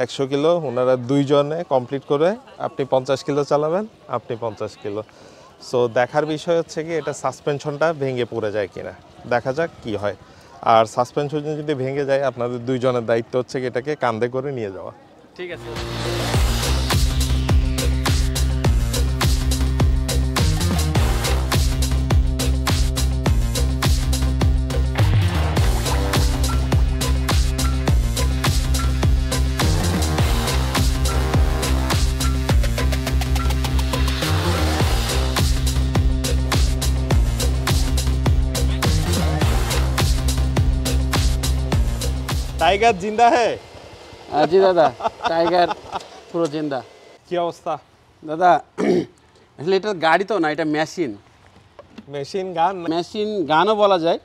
100 কিলো ওনারা দুইজনে কমপ্লিট করে, আপনি 50 কিলো চালাবেন, আপনি 50 কিলো। সো দেখার বিষয় হচ্ছে কি এটা সাসপেনশনটা ভেঙে পড়ে যায় কিনা, দেখা যাক কি হয়। আর সাসপেনশন যদি ভেঙে যায়, আপনাদের দুইজনের দায়িত্ব হচ্ছে কি এটাকে কাঁধে করে নিয়ে যাওয়া। ঠিক আছে। টাইগার জিন্দা হে? জি দাদা, টাইগার পুরো জিন্দা। কি অবস্থা দাদা? আসলে এটা গাড়ি তো না, এটা মেশিন। Machine gun? মেশিন গানও বলা যায়,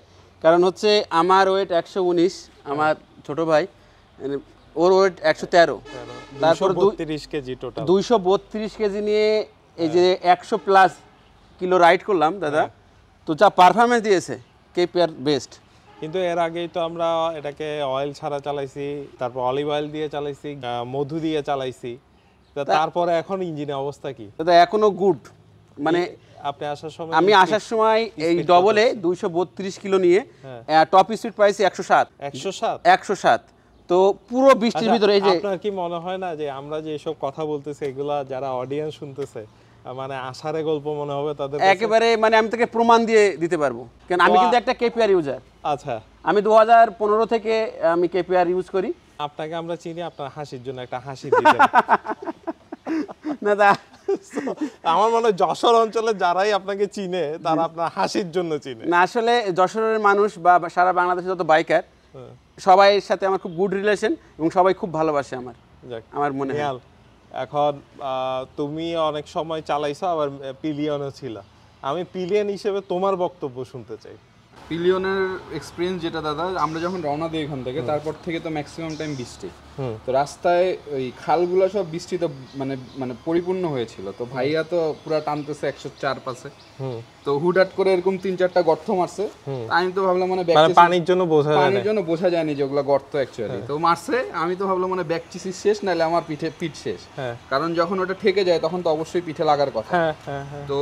কারণ হচ্ছে আমার ওয়েট 119, আমার ছোট ভাই ওর ওয়েট 113, তারপর 232 কেজি টোটাল। 232 কেজি নিয়ে এই যে 100+ কিলো রাইড করলাম দাদা। তো যা পারফরমেন্স দিয়েছে, কেপিআর বেস্ট। কিন্তু এর আগেই তো আমরা এটাকে অয়েল ছাড়া চালাইছি, তারপর অলিভ অয়েল দিয়ে চালাইছি, মধু দিয়ে চালাইছি, তারপরে এখন ইঞ্জিনের অবস্থা কি দাদা? এখনো গুড। মানে আপনি আসার সময়, আমি আসার সময় এই ডবলে 232 কিলো নিয়ে টপ স্পিড পাইছি 107। তো পুরো বৃষ্টির ভিতরে এই যে, আপনার কি মনে হয় না যে আমরা যে এসব কথা বলতেছি এগুলা যারা অডিয়েন্স শুনতেছে, মানে আসারে গল্প মনে হবে তাদের? একেবারে মানে আমি তাকে প্রমাণ দিয়ে দিতে পারবো, কারণ আমি কিন্তু একটা কেপিআর ইউজার। আচ্ছা, আমি 2015 থেকে আমি কেপিআর ইউজ করি। আপনাকে আমরা চিনি, আপনার হাসির জন্য একটা হাসি দিবেন দাদা। আমার মনে হয় যশোর অঞ্চলে যারাই আপনাকে চিনে তারা আপনার হাসির জন্য চিনে না। আসলে যশোরের মানুষ বা সারা বাংলাদেশের যত বাইকার সবাই সাথে আমার খুব গুড রিলেশন এবং সবাই খুব ভালোবাসে আমার মনে হয়। এখন তুমি অনেক সময় চালাইছো, আবার পিলিয়নও ছিল। আমি পিলিয়ন হিসেবে তোমার বক্তব্য শুনতে চাই। পিলিয়নের এক্সপিরিয়েন্স যেটা দাদা, আমরা যখন রওনা দিই এখান থেকে, তারপর থেকে তো ম্যাক্সিমাম টাইম বৃষ্টি। তো রাস্তায় ওই খালগুলো সব বৃষ্টিতে মানে মানে পরিপূর্ণ হয়েছিল, তো ভাইয়া তো পুরা টানতেছে 104 পাশে, তো হুটহাট করে এরকম 3-4টা গর্ত মারছে। আমি তো ভাবলাম মানে পানির জন্য বোঝা যায়নি যে ওগুলা গর্ত অ্যাকচুয়ালি, তো মারছে। আমি তো ভাবলাম মানে ব্যাকচিসি শেষ, নাহলে আমার পিঠ শেষ, কারণ যখন ওটা ঠেকে যায় তখন তো অবশ্যই পিঠে লাগার কথা। তো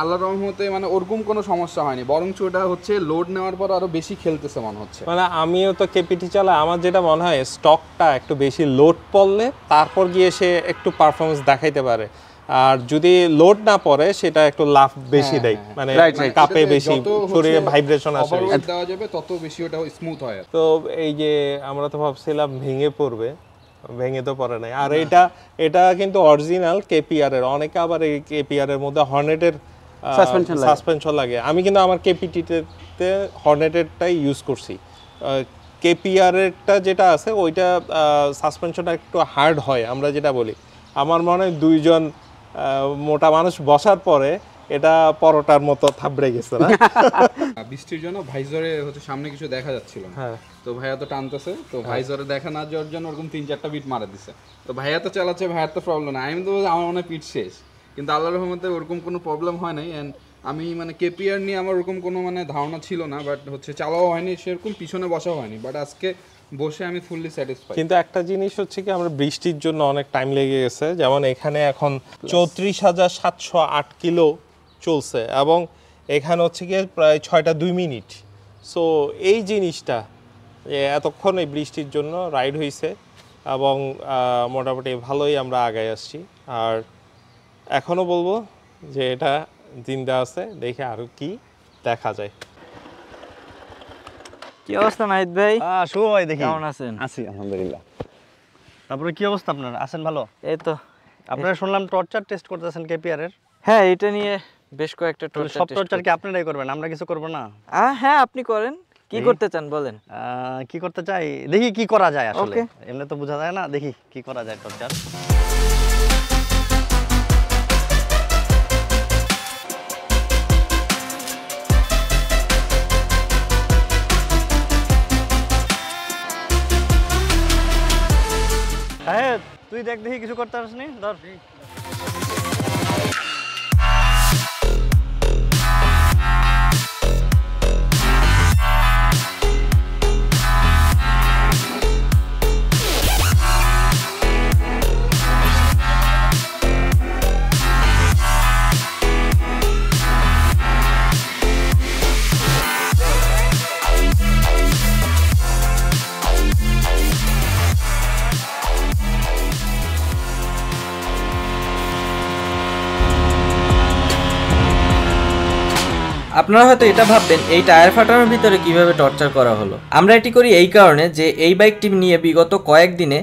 আল্লাহর রহমতে মানে ওরকম কোনো সমস্যা হয়নি, বরঞ্চ ওটা হচ্ছে লোড নেওয়ার পর আরো বেশি খেলতেছে মনে হচ্ছে। মানে আমিও তো কেপিটি চালাই, আমার যেটা মনে হয় স্টকটা একটু বেশি লোড পড়লে তারপর গিয়ে সে একটু পারফরমেন্স দেখাইতে পারে, আর যদি লোড না পড়ে সেটা একটু লাফ বেশি দেয়, মানে কাপে বেশি শরীরে ভাইব্রেশন আসে, দেওয়া যাবে তত বেশি ওটা স্মুথ হয়। তো এই যে আমরা তো ভাবছিলাম ভেঙে পড়বে, ভেঙে তো পড়ে নাই। আর এটা কিন্তু অরিজিনাল কেপিআর এর, অনেকে আবার এই কেপিআর এর মধ্যে হর্নেটের সাসপেনশন লাগে। আমি কিন্তু আমার কেপিটিতে হর্নেটেরটাই ইউজ করছি। কেপিআর এরটা যেটা আছে ওইটা সাসপেনশনটা একটু হার্ড হয়, আমরা যেটা বলি। আমার মনে হয় 2জন মোটা মানুষ বসার পরে এটা পরোটার মতো থাবড়ে গেছে না। বৃষ্টির জন্য ভাইজরে হচ্ছে সামনে কিছু দেখা যাচ্ছিল না, তো ভাইয়া তো টানতেছে, তো ভাইজরে দেখা না যাওয়ার জন্য ওরকম 3-4টা বিট মারা দিছে। তো ভাইয়া তো চালাচ্ছে, ভাইয়ার তো প্রবলেম না। আমি তো আমার মনে হয় পিঠ শেষ, কিন্তু আল্লাহর রহমতে ওরকম কোনো প্রবলেম হয় নাই। এন্ড আমি মানে কেপিআর নিয়ে আমার ওরকম কোনো মানে ধারণা ছিল না, বাট হচ্ছে চালাও হয়নি, সেরকম পিছনে বসা হয়নি, বাট আজকে বসে আমি ফুললি স্যাটিসফাইড। কিন্তু একটা জিনিস হচ্ছে কি, আমরা বৃষ্টির জন্য অনেক টাইম লেগে গেছে। যেমন এখানে এখন 34,708 কিলো চলছে, এবং এখানে হচ্ছে কি প্রায় 6টা 2 মিনিট। সো এই জিনিসটা এতক্ষণ এই বৃষ্টির জন্য রাইড হয়েছে, এবং মোটামুটি ভালোই আমরা আগায় আসছি। আর এখনও বলবো যে এটা জিন্দা আছে, দেখে আরো কি দেখা যায়। কি অবস্থা নাহিদ ভাই? শুভ ভাই, দেখি কেমন আছেন? আছি আলহামদুলিল্লাহ। তারপরে কি অবস্থা আপনার? আছেন ভালো? এই তো। আপনারা শুনলাম টর্চার টেস্ট করতেছেন কেপিআর এর। হ্যাঁ, এটা নিয়ে বেশ কয়েকটা টর্চার সব টর্চার কি আপনারাই করবেন, আমরা কিছু করব না? হ্যাঁ, আপনি করেন। কি করতে চান বলেন? কি করতে চাই, দেখি কি করা যায়। আসলে এমনি তো বোঝা যায় না, দেখি কি করা যায় টর্চার। হ্যাঁ, তুই দেখ, দেখি কিছু করতে পারিস নি, ধর। আপনারা হয়তো এটা ভাববেন এই টায়ার ফাটানোর ভিতরে কিভাবে টর্চার করা হলো। আমরা এটি করি এই কারণে যে এই বাইকটি নিয়ে বিগত কয়েকদিনে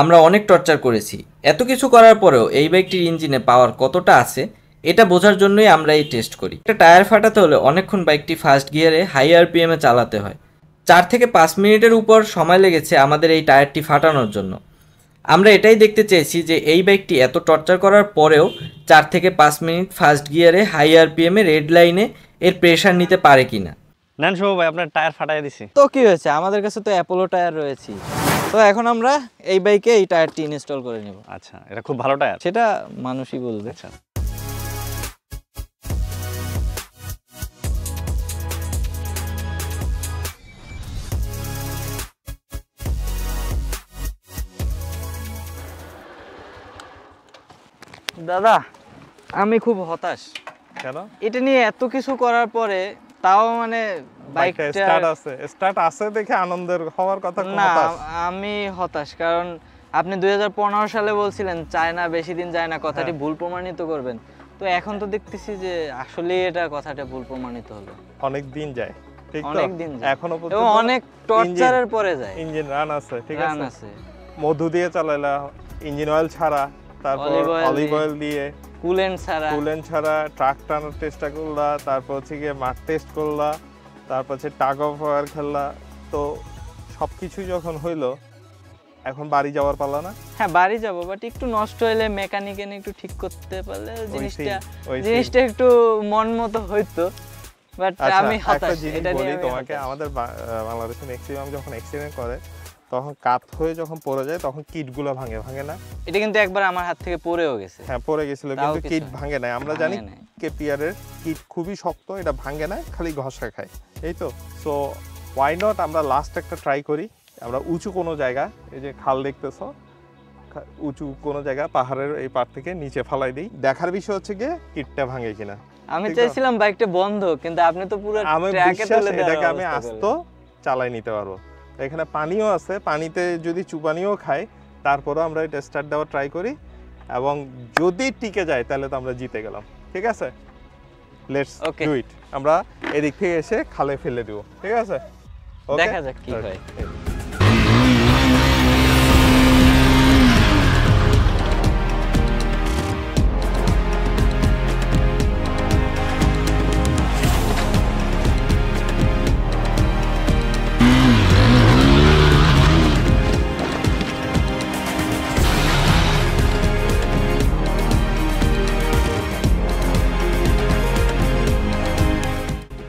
আমরা অনেক টর্চার করেছি। এত কিছু করার পরেও এই বাইকটির ইঞ্জিনে পাওয়ার কতটা আছে এটা বোঝার জন্যই আমরা এই টেস্ট করি। একটা টায়ার ফাটাতে হলে অনেকক্ষণ বাইকটি ফার্স্ট গিয়ারে হাই আরপিএমে চালাতে হয়। 4 থেকে 5 মিনিটের উপর সময় লেগেছে আমাদের এই টায়ারটি ফাটানোর জন্য। আমরা এটাই দেখতে চেয়েছি যে এই বাইকটি এত টর্চার করার পরেও 4 থেকে 5 মিনিট ফার্স্ট গিয়ারে হাই আরপিএমে রেড লাইনে এর প্রেশার নিতে পারে কিনা। নেন শুভ ভাই, আপনার টায়ার ফাটাই দিছি। তো কি হয়েছে, আমাদের কাছে তো অ্যাপোলো টায়ার রয়েছে। তো এখন আমরা এই বাইকে এই টায়ারটি ইনস্টল করে নেব। আচ্ছা, এটা খুব ভালো টায়ার? সেটা মানুষই বলবে। আচ্ছা, দাদা, আমি খুব হতাশ। কেন? এটা নিয়ে এত কিছু করার পরে তাও মানে বাইকটা স্টার্ট আছে দেখে আনন্দের হওয়ার কথা। না, আমি হতাশ, কারণ আপনি 2015 সালে বলছিলেন চায়না বেশি দিন যায় না, কথাটি ভুল প্রমাণিত করবেন। তো এখন তো দেখতেছি যে আসলে এটা কথাটা ভুল প্রমাণিত হলো। অনেক দিন যায়, ঠিক তো? অনেক দিন যায়, এখনো এবং পর্যন্ত অনেক টর্চারের পরে যায়। ইঞ্জিন রান আছে, ঠিক রান আছে। আছে, মধু দিয়ে চালাইলা, ইঞ্জিন অয়েল ছাড়া, তারপর অলিভ অয়েল দিয়ে, কুলেন্ট ছাড়া ট্রাক টানার চেষ্টা করলা, তারপর হচ্ছে গিয়ে মাঠ টেস্ট করলা, তারপর হচ্ছে টাগ অফ ওয়ার খেললা। তো সবকিছু যখন হইলো, এখন বাড়ি যাওয়ার পালা না? হ্যাঁ, বাড়ি যাবো, বাট একটু নষ্ট হইলে মেকানিক এনে একটু ঠিক করতে পারলে জিনিসটা একটু মন মতো হইতো। বাট আমি হতাশ। একটা জিনিস বলি তোমাকে, আমাদের বাংলাদেশে ম্যাক্সিমাম যখন অ্যাক্সিডেন্ট করে তখন কাত হয়ে যখন পড়ে যায় তখন কিটগুলো ভাঙে না? এটা কিন্তু একবার আমার হাত থেকে পড়েও গেছে। হ্যাঁ পড়ে গেছিল, কিন্তু কিট ভাঙে না। আমরা জানি ভাঙে নাই। কেপিআরের কিট খুবই শক্ত, এটা ভাঙে না, খালি ঘষা খায়, এই তো। সো ওয়াই নট আমরা লাস্ট একটা ট্রাই করি। আমরা উঁচু কোনো জায়গা, এই যে খাল দেখতেছ, উঁচু কোনো জায়গা পাহাড়ের এই পার থেকে নিচে ফালাই দিই। দেখার বিষয় হচ্ছে গিয়ে কিটটা ভাঙে কিনা। আমি চাইছিলাম বাইকটা বন্ধ, কিন্তু আপনি তো পুরো আমি ট্র্যাকে বিশ্বাস তুলে এটাকে আমি আস্ত চালাই নিতে পারবো। এখানে পানিও আছে, পানিতে যদি চুপানিও খাই তারপরেও আমরা এটা স্টার্ট দেওয়া ট্রাই করি, এবং যদি টিকে যায় তাহলে তো আমরা জিতে গেলাম। ঠিক আছে, লেটস ডু ইট। আমরা এদিক থেকে এসে খালে ফেলে দিব, ঠিক আছে? দেখা যাক কি হয়।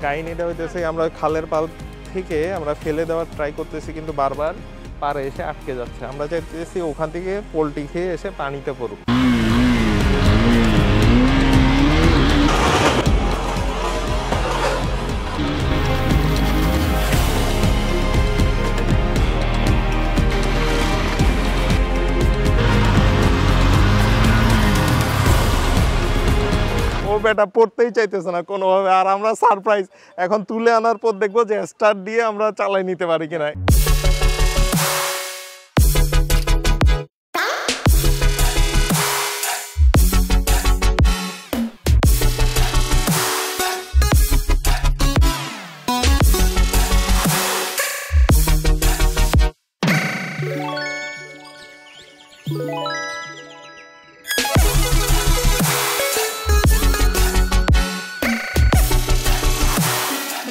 কাহিনীটা হইতেছে আমরা খালের পাল থেকে আমরা ফেলে দেওয়ার ট্রাই করতেছি, কিন্তু বারবার পারে এসে আটকে যাচ্ছে। আমরা চাইতেছি ওখান থেকে পোল্ট্রি খেয়ে এসে পানিতে পড়ুক। ও বেটা পড়তেই চাইতেছে না কোনোভাবে, আর আমরা সারপ্রাইজ এখন তুলে আনার পর দেখবো যে স্টার্ট দিয়ে আমরা চালাই নিতে পারি কিনা।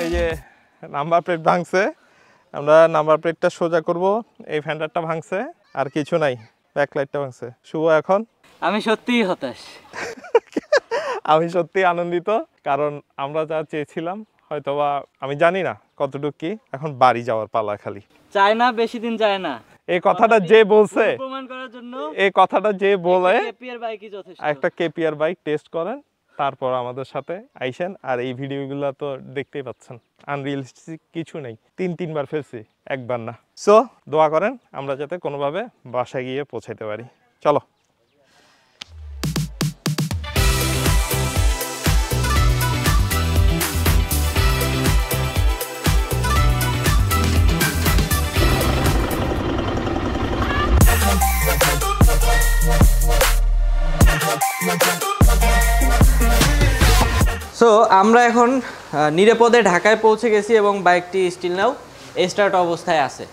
এই যে নাম্বার প্লেট ভাঙছে, আমরা নাম্বার প্লেটটা সোজা করব। এই ফ্যান্ডারটা ভাঙছে, আর কিছু নাই, ব্যাকলাইটটা ভাঙছে। শুভ এখন আমি সত্যিই হতাশ। আমি সত্যি আনন্দিত, কারণ আমরা যা চেয়েছিলাম হয়তোবা, আমি জানি না কতটুকু কি, এখন বাড়ি যাওয়ার পালা খালি। চায় না, বেশি দিন যায় না। এই কথাটা যে বলছে, প্রমাণ করার জন্য এই কথাটা যে বলে কেপিআর বাইকই যথেষ্ট। একটা কেপিআর বাইক টেস্ট করেন, তারপর আমাদের সাথে আইসেন। আর এই ভিডিওগুলো তো দেখতেই পাচ্ছেন, আনরিয়েলিস্টিক কিছু নেই। তিনবার ফেলছি, একবার না। সো দোয়া করেন আমরা যাতে কোনোভাবে বাসায় গিয়ে পৌঁছাইতে পারি। চলো। সো আমরা এখন নিরাপদে ঢাকায় পৌঁছে গেছি এবং বাইকটি স্টিল নাও স্টার্ট অবস্থায় আছে।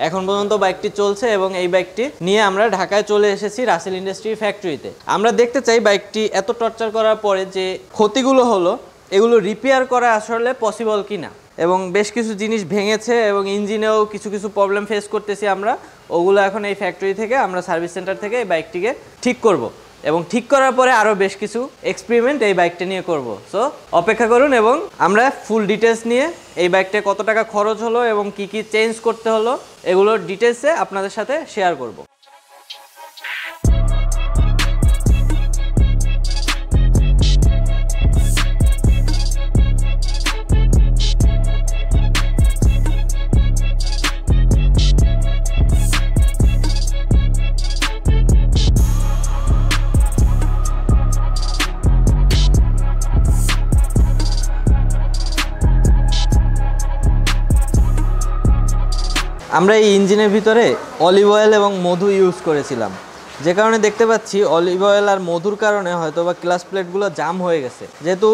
এখন পর্যন্ত বাইকটি চলছে এবং এই বাইকটি নিয়ে আমরা ঢাকায় চলে এসেছি রাসেল ইন্ডাস্ট্রি ফ্যাক্টরিতে। আমরা দেখতে চাই বাইকটি এত টর্চার করার পরে যে ক্ষতিগুলো হলো এগুলো রিপেয়ার করা আসলে পসিবল কিনা, এবং বেশ কিছু জিনিস ভেঙেছে এবং ইঞ্জিনেও কিছু প্রবলেম ফেস করতেছি আমরা। ওগুলো এখন এই ফ্যাক্টরি থেকে আমরা সার্ভিস সেন্টার থেকে এই বাইকটিকে ঠিক করব, এবং ঠিক করার পরে আরও বেশ কিছু এক্সপেরিমেন্ট এই বাইকটা নিয়ে করব। সো অপেক্ষা করুন এবং আমরা ফুল ডিটেলস নিয়ে এই বাইকটা কত টাকা খরচ হলো এবং কি চেঞ্জ করতে হলো এগুলোর ডিটেলসে আপনাদের সাথে শেয়ার করব। আমরা এই ইঞ্জিনের ভিতরে অলিভ অয়েল এবং মধু ইউজ করেছিলাম, যে কারণে দেখতে পাচ্ছি অলিভ অয়েল আর মধুর কারণে হয়তোবা ক্লাচ প্লেটগুলো জাম হয়ে গেছে। যেহেতু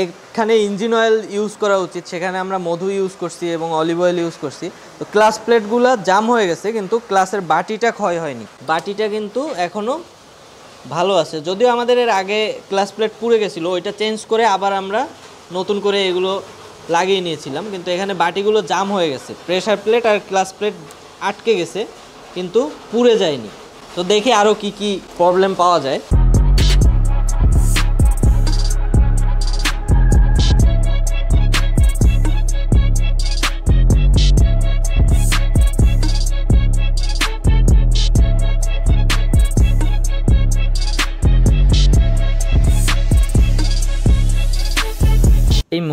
এখানে ইঞ্জিন অয়েল ইউজ করা উচিত, সেখানে আমরা মধু ইউজ করছি এবং অলিভ অয়েল ইউজ করছি, তো ক্লাচ প্লেটগুলো জাম হয়ে গেছে, কিন্তু ক্লাচের বাটিটা ক্ষয় হয়নি। বাটিটা কিন্তু এখনও ভালো আছে, যদিও আমাদের এর আগে ক্লাচ প্লেট পুড়ে গেছিলো, ওইটা চেঞ্জ করে আবার আমরা নতুন করে এগুলো লাগিয়ে নিয়েছিলাম। কিন্তু এখানে বাটিগুলো জাম হয়ে গেছে, প্রেসার প্লেট আর ক্লাচ প্লেট আটকে গেছে কিন্তু পুড়ে যায়নি। তো দেখি আরও কি প্রবলেম পাওয়া যায়।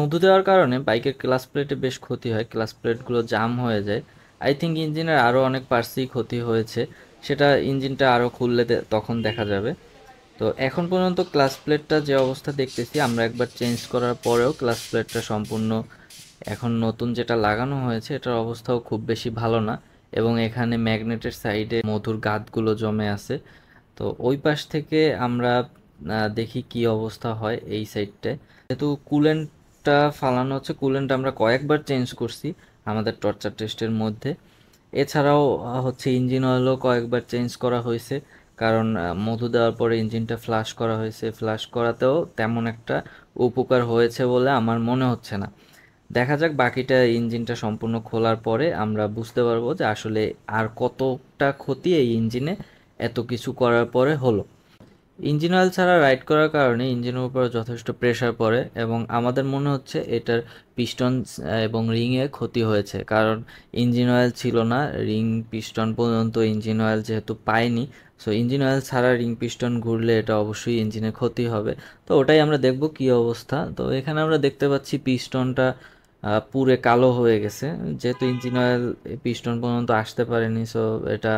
মধু দেওয়ার কারণে বাইকের ক্লাচ প্লেটে বেশ ক্ষতি হয়, ক্লাচ প্লেটগুলো জাম হয়ে যায়। আই থিঙ্ক ইঞ্জিনের আরও অনেক পার্টসই ক্ষতি হয়েছে, সেটা ইঞ্জিনটা আরও খুললে তখন দেখা যাবে। তো এখন পর্যন্ত ক্লাচ প্লেটটা যে অবস্থা দেখতেছি, আমরা একবার চেঞ্জ করার পরেও ক্লাচ প্লেটটা সম্পূর্ণ এখন নতুন যেটা লাগানো হয়েছে এটার অবস্থাও খুব বেশি ভালো না, এবং এখানে ম্যাগনেটের সাইডে মধুর গাঁতগুলো জমে আছে। তো ওই পাশ থেকে আমরা দেখি কি অবস্থা হয় এই সাইডটায়। যেহেতু কুলেন্টটা ফালানো হচ্ছে, কুলেন্ট আমরা কয়েকবার চেঞ্জ করছি আমাদের টর্চার টেস্টের মধ্যে। এছাড়াও হচ্ছে ইঞ্জিন অয়েলও কয়েকবার চেঞ্জ করা হয়েছে, কারণ মধু দেওয়ার পরে ইঞ্জিনটা ফ্লাশ করা হয়েছে, ফ্লাশ করাতেও তেমন একটা উপকার হয়েছে বলে আমার মনে হচ্ছে না। দেখা যাক বাকিটা ইঞ্জিনটা সম্পূর্ণ খোলার পরে আমরা বুঝতে পারবো যে আসলে আর কতটা ক্ষতি এই ইঞ্জিনে এত কিছু করার পরে হলো। ইঞ্জিন অয়েল ছাড়া রাইড করার কারণে ইঞ্জিনের উপর যথেষ্ট প্রেশার পড়ে, এবং আমাদের মনে হচ্ছে এটার পিস্টন এবং রিংয়ে ক্ষতি হয়েছে, কারণ ইঞ্জিন অয়েল ছিল না, রিং পিস্টন পর্যন্ত ইঞ্জিন অয়েল যেহেতু পায়নি, সো ইঞ্জিন অয়েল ছাড়া রিং পিস্টন ঘুরলে এটা অবশ্যই ইঞ্জিনে ক্ষতি হবে। তো ওটাই আমরা দেখব কি অবস্থা। তো এখানে আমরা দেখতে পাচ্ছি পিস্টনটা পুরে কালো হয়ে গেছে, যেহেতু ইঞ্জিন অয়েল পিস্টন পর্যন্ত আসতে পারেনি, সো এটা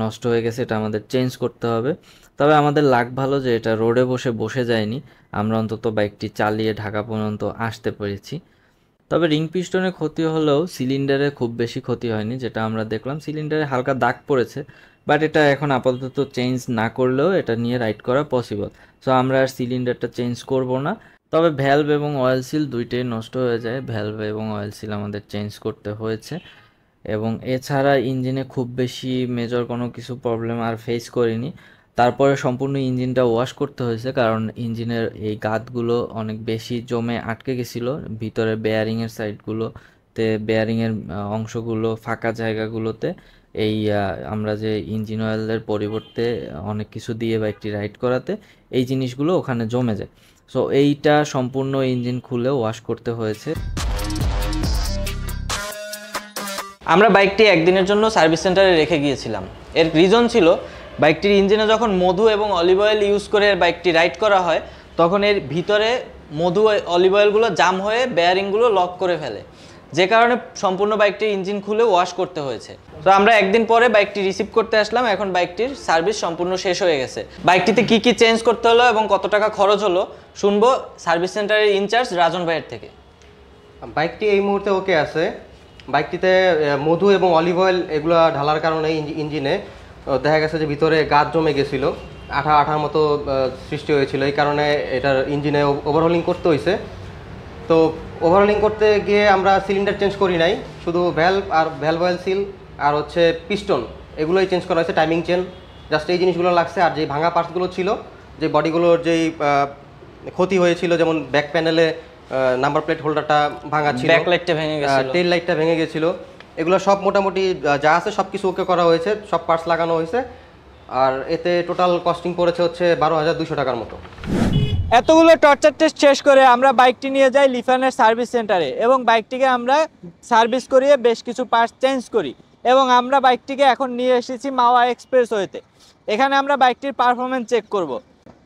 নষ্ট হয়ে গেছে, এটা আমাদের চেঞ্জ করতে হবে। তবে আমাদের লাক ভালো যে এটা রোডে বসে যায়নি, আমরা অন্তত বাইকটি চালিয়ে ঢাকা পর্যন্ত আসতে পেরেছি। তবে রিং পিস্টনে ক্ষতি হলেও সিলিন্ডারে খুব বেশি ক্ষতি হয়নি, যেটা আমরা দেখলাম। সিলিন্ডারে হালকা দাগ পড়েছে, বাট এটা এখন আপাতত চেঞ্জ না করলেও এটা নিয়ে রাইড করা পসিবল। সো আমরা আর সিলিন্ডারটা চেঞ্জ করব না। তবে ভ্যালভ এবং অয়েল সিল দুইটাই নষ্ট হয়ে যায়, ভ্যালভ এবং অয়েল সিল আমাদের চেঞ্জ করতে হয়েছে। এবং এছাড়া ইঞ্জিনে খুব বেশি মেজর কোনো কিছু প্রবলেম আর ফেস করিনি। তারপরে সম্পূর্ণ ইঞ্জিনটা ওয়াশ করতে হয়েছে, কারণ ইঞ্জিনের এই গাঁতগুলো অনেক বেশি জমে আটকে গেছিলো ভিতরে বেয়ারিংয়ের সাইডগুলোতে, বেয়ারিংয়ের অংশগুলো ফাঁকা জায়গাগুলোতে। এই আমরা যে ইঞ্জিন অয়েলের পরিবর্তে অনেক কিছু দিয়ে বাইকটি রাইড করাতে এই জিনিসগুলো ওখানে জমে যায়। সো এইটা সম্পূর্ণ ইঞ্জিন খুলে ওয়াশ করতে হয়েছে। আমরা বাইকটি একদিনের জন্য সার্ভিস সেন্টারে রেখে গিয়েছিলাম। এর রিজন ছিল বাইকটির ইঞ্জিনে যখন মধু এবং অলিভ অয়েল ইউজ করে বাইকটি রাইড করা হয়, তখন এর ভিতরে মধু অলিভ অয়েলগুলো জাম হয়ে বেয়ারিংগুলো লক করে ফেলে, যে কারণে সম্পূর্ণ বাইকটির ইঞ্জিন খুলে ওয়াশ করতে হয়েছে। তো আমরা একদিন পরে বাইকটি রিসিভ করতে আসলাম, এখন বাইকটির সার্ভিস সম্পূর্ণ শেষ হয়ে গেছে। বাইকটিতে কি কি চেঞ্জ করতে হলো এবং কত টাকা খরচ হলো শুনবো সার্ভিস সেন্টারের ইনচার্জ রাজন ভাইয়ের থেকে। বাইকটি এই মুহূর্তে ওকে আছে। বাইকটিতে মধু এবং অলিভ অয়েল এগুলো ঢালার কারণে ইঞ্জিনে দেখা গেছে যে ভিতরে গাছ জমে গেছিলো, আঠার মতো সৃষ্টি হয়েছিল, এই কারণে এটার ইঞ্জিনে ওভারহোলিং করতে হয়েছে। তো ওভারহোলিং করতে গিয়ে আমরা সিলিন্ডার চেঞ্জ করি নাই, শুধু ভ্যালভ অয়েল সিল আর হচ্ছে পিস্টন এগুলোই চেঞ্জ করা হয়েছে, টাইমিং চেন, জাস্ট এই জিনিসগুলো লাগছে। আর যে ভাঙা পার্টসগুলো ছিল, যে বডিগুলোর যেই ক্ষতি হয়েছিল, যেমন ব্যাক প্যানেলে নাম্বার প্লেট হোল্ডারটা ভাঙা ছিল, টেল লাইটটা ভেঙে গেছিলো, এগুলো সব মোটামুটি যা আছে সব কিছু ওকে করা হয়েছে, সব পার্টস লাগানো হয়েছে। আর এতে টোটাল কস্টিং পড়েছে হচ্ছে 12,200 টাকার মতো। এতগুলো টর্চার টেস্ট শেষ করে আমরা বাইকটি নিয়ে যাই লিফানের সার্ভিস সেন্টারে, এবং বাইকটিকে আমরা সার্ভিস করিয়ে বেশ কিছু পার্টস চেঞ্জ করি, এবং আমরা বাইকটিকে এখন নিয়ে এসেছি মাওয়া এক্সপ্রেসওয়েতে। এখানে আমরা বাইকটির পারফরমেন্স চেক করব।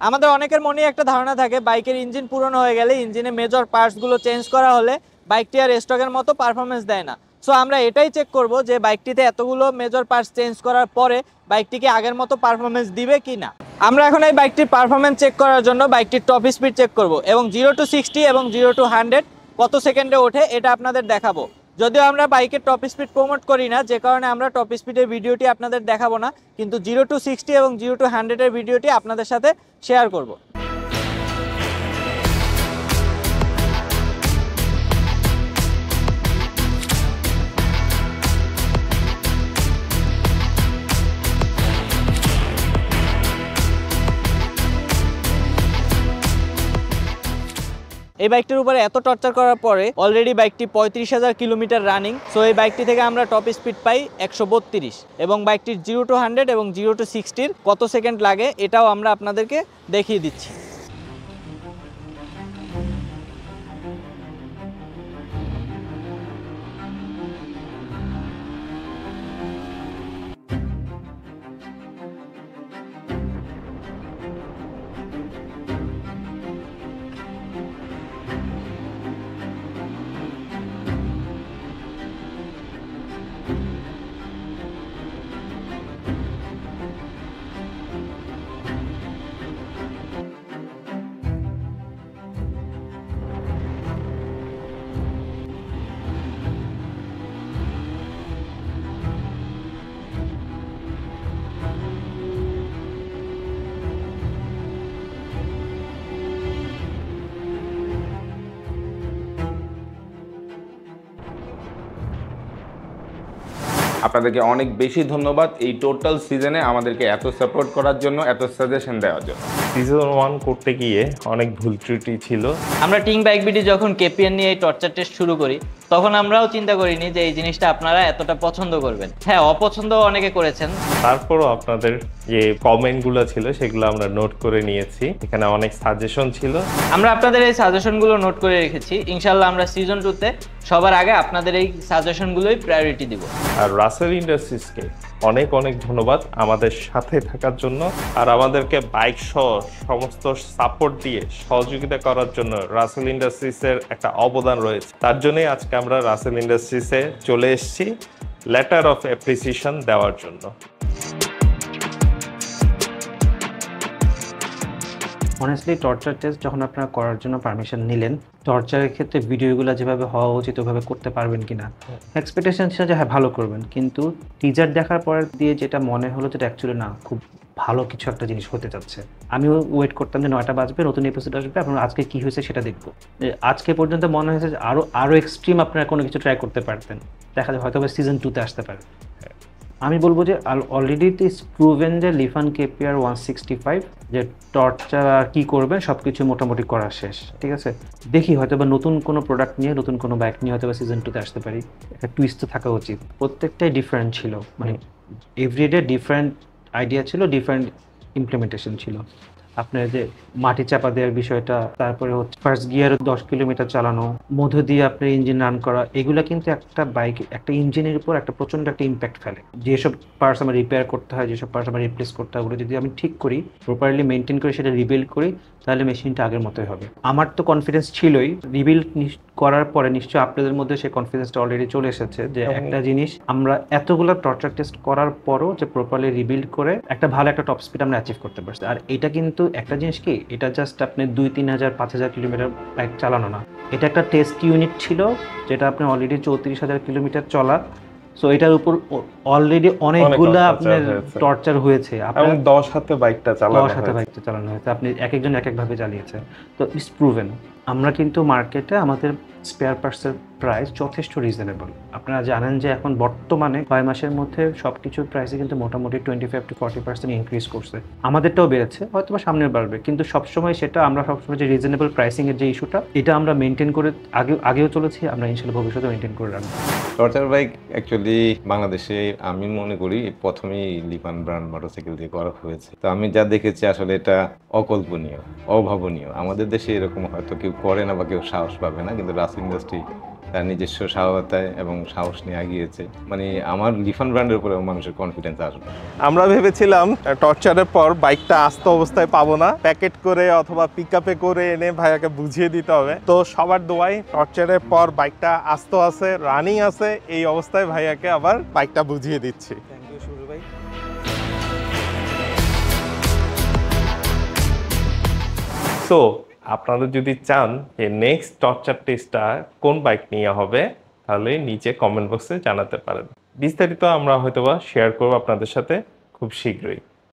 আমাদের অনেকের মনে একটা ধারণা থাকে বাইকের ইঞ্জিন পুরনো হয়ে গেলে, ইঞ্জিনে মেজর পার্টসগুলো চেঞ্জ করা হলে বাইকটি আর স্টকের মতো পারফরমেন্স দেয় না। সো আমরা এটাই চেক করব যে বাইকটিতে এতগুলো মেজর পার্টস চেঞ্জ করার পরে বাইকটিকে আগের মতো পারফরমেন্স দিবে কি না। আমরা এখন এই বাইকটির পারফরমেন্স চেক করার জন্য বাইকটির টপ স্পিড চেক করব, এবং 0 to 60 এবং 0 to 100 কত সেকেন্ডে ওঠে এটা আপনাদের দেখাবো। যদিও আমরা বাইকের টপ স্পিড প্রমোট করি না, যে কারণে আমরা টপ স্পিডের ভিডিওটি আপনাদের দেখাবো না, কিন্তু 0 to 60 এবং 0 to 100 এর ভিডিওটি আপনাদের সাথে শেয়ার করব। এই বাইকটির উপরে এত টর্চার করার পরে অলরেডি বাইকটি 35,000 কিলোমিটার রানিং। সো এই বাইকটি থেকে আমরা টপ স্পিড পাই 132, এবং বাইকটির 0 to 100 এবং 0 to 60 কত সেকেন্ড লাগে এটাও আমরা আপনাদেরকে দেখিয়ে দিচ্ছি। আপনাদেরকে অনেক বেশি ধন্যবাদ এই টোটাল সিজনে আমাদেরকে এত সাপোর্ট করার জন্য, এত সাজেশন দেওয়ার জন্য। সিজন 1 করতে গিয়ে অনেক ভুল ত্রুটি ছিল। আমরা টিং বাইক বিডি যখন কেপিএন নিয়ে এই টর্চার টেস্ট শুরু করি তখন আমরাও চিন্তা করিনি যে এই জিনিসটা আপনারা এতটা পছন্দ করবেন। হ্যাঁ, অপছন্দ অনেকে করেছেন। তারপরও আপনাদের যে কমেন্টগুলো ছিল সেগুলো আমরা নোট করে নিয়েছি, এখানে অনেক সাজেশন ছিল। আমরা আপনাদের এই সাজেশনগুলো নোট করে রেখেছি। ইনশাল্লাহ আমরা সিজন 2-তে সবার আগে আপনাদের এই সাজেশনগুলোই প্রায়োরিটি দিব। আর রাসেল ইন্ডাস্ট্রিজকে অনেক অনেক ধন্যবাদ আমাদের সাথে থাকার জন্য, আর আমাদেরকে বাইক সহ সমস্ত সাপোর্ট দিয়ে সহযোগিতা করার জন্য রাসেল ইন্ডাস্ট্রিজের একটা অবদান রয়েছে। তার জন্যই আজকে আমরা রাসেল ইন্ডাস্ট্রিজে চলে এসেছি লেটার অফ অ্যাপ্রিসিয়েশন দেওয়ার জন্য। অনেস্টলি টর্চার টেস্ট যখন আপনারা করার জন্য পারমিশন নিলেন, টর্চারের ক্ষেত্রে ভিডিওগুলো যেভাবে হওয়া উচিত ওভাবে করতে পারবেন কিনা, এক্সপেকটেশন ছিল যে হ্যাঁ ভালো করবেন, কিন্তু টিজার দেখার পর দিয়ে যেটা মনে হলো যেটা অ্যাকচুয়ালি না, খুব ভালো কিছু একটা জিনিস হতে যাচ্ছে। আমিও ওয়েট করতাম যে 9টা বাজবে, নতুন এপিসোড আসবে, আপনারা আজকে কী হয়েছে সেটা দেখবো। আজকে পর্যন্ত মনে হয়েছে যে আরও এক্সট্রিম আপনারা কোনো কিছু ট্রাই করতে পারতেন, দেখা যায় হয়তো সিজন 2-তে আসতে পারে। আমি বলবো যে অলরেডি ইটস প্রুভেন যে লিফান কেপিআর 165 যে টর্চার আর কী করবেন সব কিছু মোটামুটি করা শেষ, ঠিক আছে। দেখি হয়তো বা নতুন কোনো প্রোডাক্ট নিয়ে, নতুন কোনো বাইক নিয়ে হয়তো বা সিজন 2-তে আসতে পারি। একটা টুইস্ট তো থাকা উচিত। প্রত্যেকটাই ডিফারেন্ট ছিল, মানে এভরিডে ডিফারেন্ট আইডিয়া ছিল, ডিফারেন্ট ইমপ্লিমেন্টেশন ছিল। আপনার যে মাটি চাপা দেওয়ার বিষয়টা, তারপরে হচ্ছে ফার্স্ট গিয়ারে 10 কিলোমিটার চালানো, মধ্য দিয়ে আপনার ইঞ্জিন রান করা, এগুলো কিন্তু একটা বাইক, একটা ইঞ্জিনের উপর একটা প্রচণ্ড একটা ইম্প্যাক্ট ফেলে। যেসব পার্টস আমার রিপেয়ার করতে হয়, যেসব পার্টস আমার রিপ্লেস করতে হয়, ওগুলো যদি আমি ঠিক করি, প্রপারলি মেনটেন করে সেটা রিবিল্ড করি, তাহলে মেশিনটা আগের মতোই হবে। আমার তো কনফিডেন্স ছিলই, রিবিল্ড করার পরে নিশ্চয়ই আপনাদের মধ্যে সেই কনফিডেন্সটা অলরেডি চলে এসেছে যে একটা জিনিস আমরা এতগুলো টর্চার টেস্ট করার পরও যে প্রপারলি রিবিল্ড করে একটা ভালো একটা টপ স্পিড আমরা অ্যাচিভ করতে পারছি। আর এটা কিন্তু একটা জিনিস কি, এটা জাস্ট আপনি 2-3 হাজার 5,000 কিলোমিটার বাইক চালানো না, এটা একটা টেস্ট ইউনিট ছিল যেটা আপনি অলরেডি 34,000 কিলোমিটার চলা। সো এটার উপর অলরেডি অনেকগুলো আপনার টর্চার হয়েছে, এবং 10 হাতে বাইকটা চালানো হয়েছে, আপনি এক একজন এক একভাবে চালিয়েছে। তো ইটস প্রুভেন। আমরা কিন্তু মার্কেটে আমাদের স্পেয়ার পার্টসের প্রাইস যথেষ্ট রিজনেবল। আপনারা জানেন যে এখন বর্তমানে 6 মাসের মধ্যে সব কিছুর প্রাইসে কিন্তু মোটামুটি 25-40% ইনক্রিজ করছে। আমাদেরটাও বেড়েছে, হয়তো বা সামনে বাড়বে, কিন্তু সবসময় সেটা আমরা সবসময় যে রিজনেবল প্রাইসিংয়ের যে ইস্যুটা, এটা আমরা মেনটেন করে আগেও চলেছি, আমরা ইনশাল্লাহ ভবিষ্যতে মেনটেন করে রাখবো। টর্চার বাইক অ্যাকচুয়ালি বাংলাদেশে আমি মনে করি প্রথমেই লিফান ব্র্যান্ড মোটরসাইকেল দিয়ে করা হয়েছে। তো আমি যা দেখেছি আসলে এটা অকল্পনীয়, অভাবনীয়। আমাদের দেশে এরকম হয়তো কেউ করে না বা কেউ সাহস পাবে না, কিন্তু রাসেল ইন্ডাস্ট্রি তার নিজস্ব সাহসতায় এবং সাহস নিয়ে এগিয়েছে। মানে আমার লিফান ব্র্যান্ডের উপরে মানুষের কনফিডেন্স আসবে। আমরা ভেবেছিলাম টর্চারের পর বাইকটা আস্ত অবস্থায় পাবো না, প্যাকেট করে অথবা পিকআপে করে এনে ভাইয়াকে বুঝিয়ে দিতে হবে। তো সবার দোয়াই টর্চারের পর বাইকটা আস্ত আছে, রানিং আছে, এই অবস্থায় ভাইয়াকে আবার বাইকটা বুঝিয়ে দিচ্ছি। থ্যাংক ইউ শুরু ভাই। সো আপনারা যদি চান যে নেক্সট টর্চার টেস্টটা কোন বাইক নিয়ে হবে, তাহলে নিচে কমেন্ট বক্সে জানাতে পারেন। বিস্তারিত আমরা হয়তোবা শেয়ার করবো আপনাদের সাথে খুব শীঘ্রই।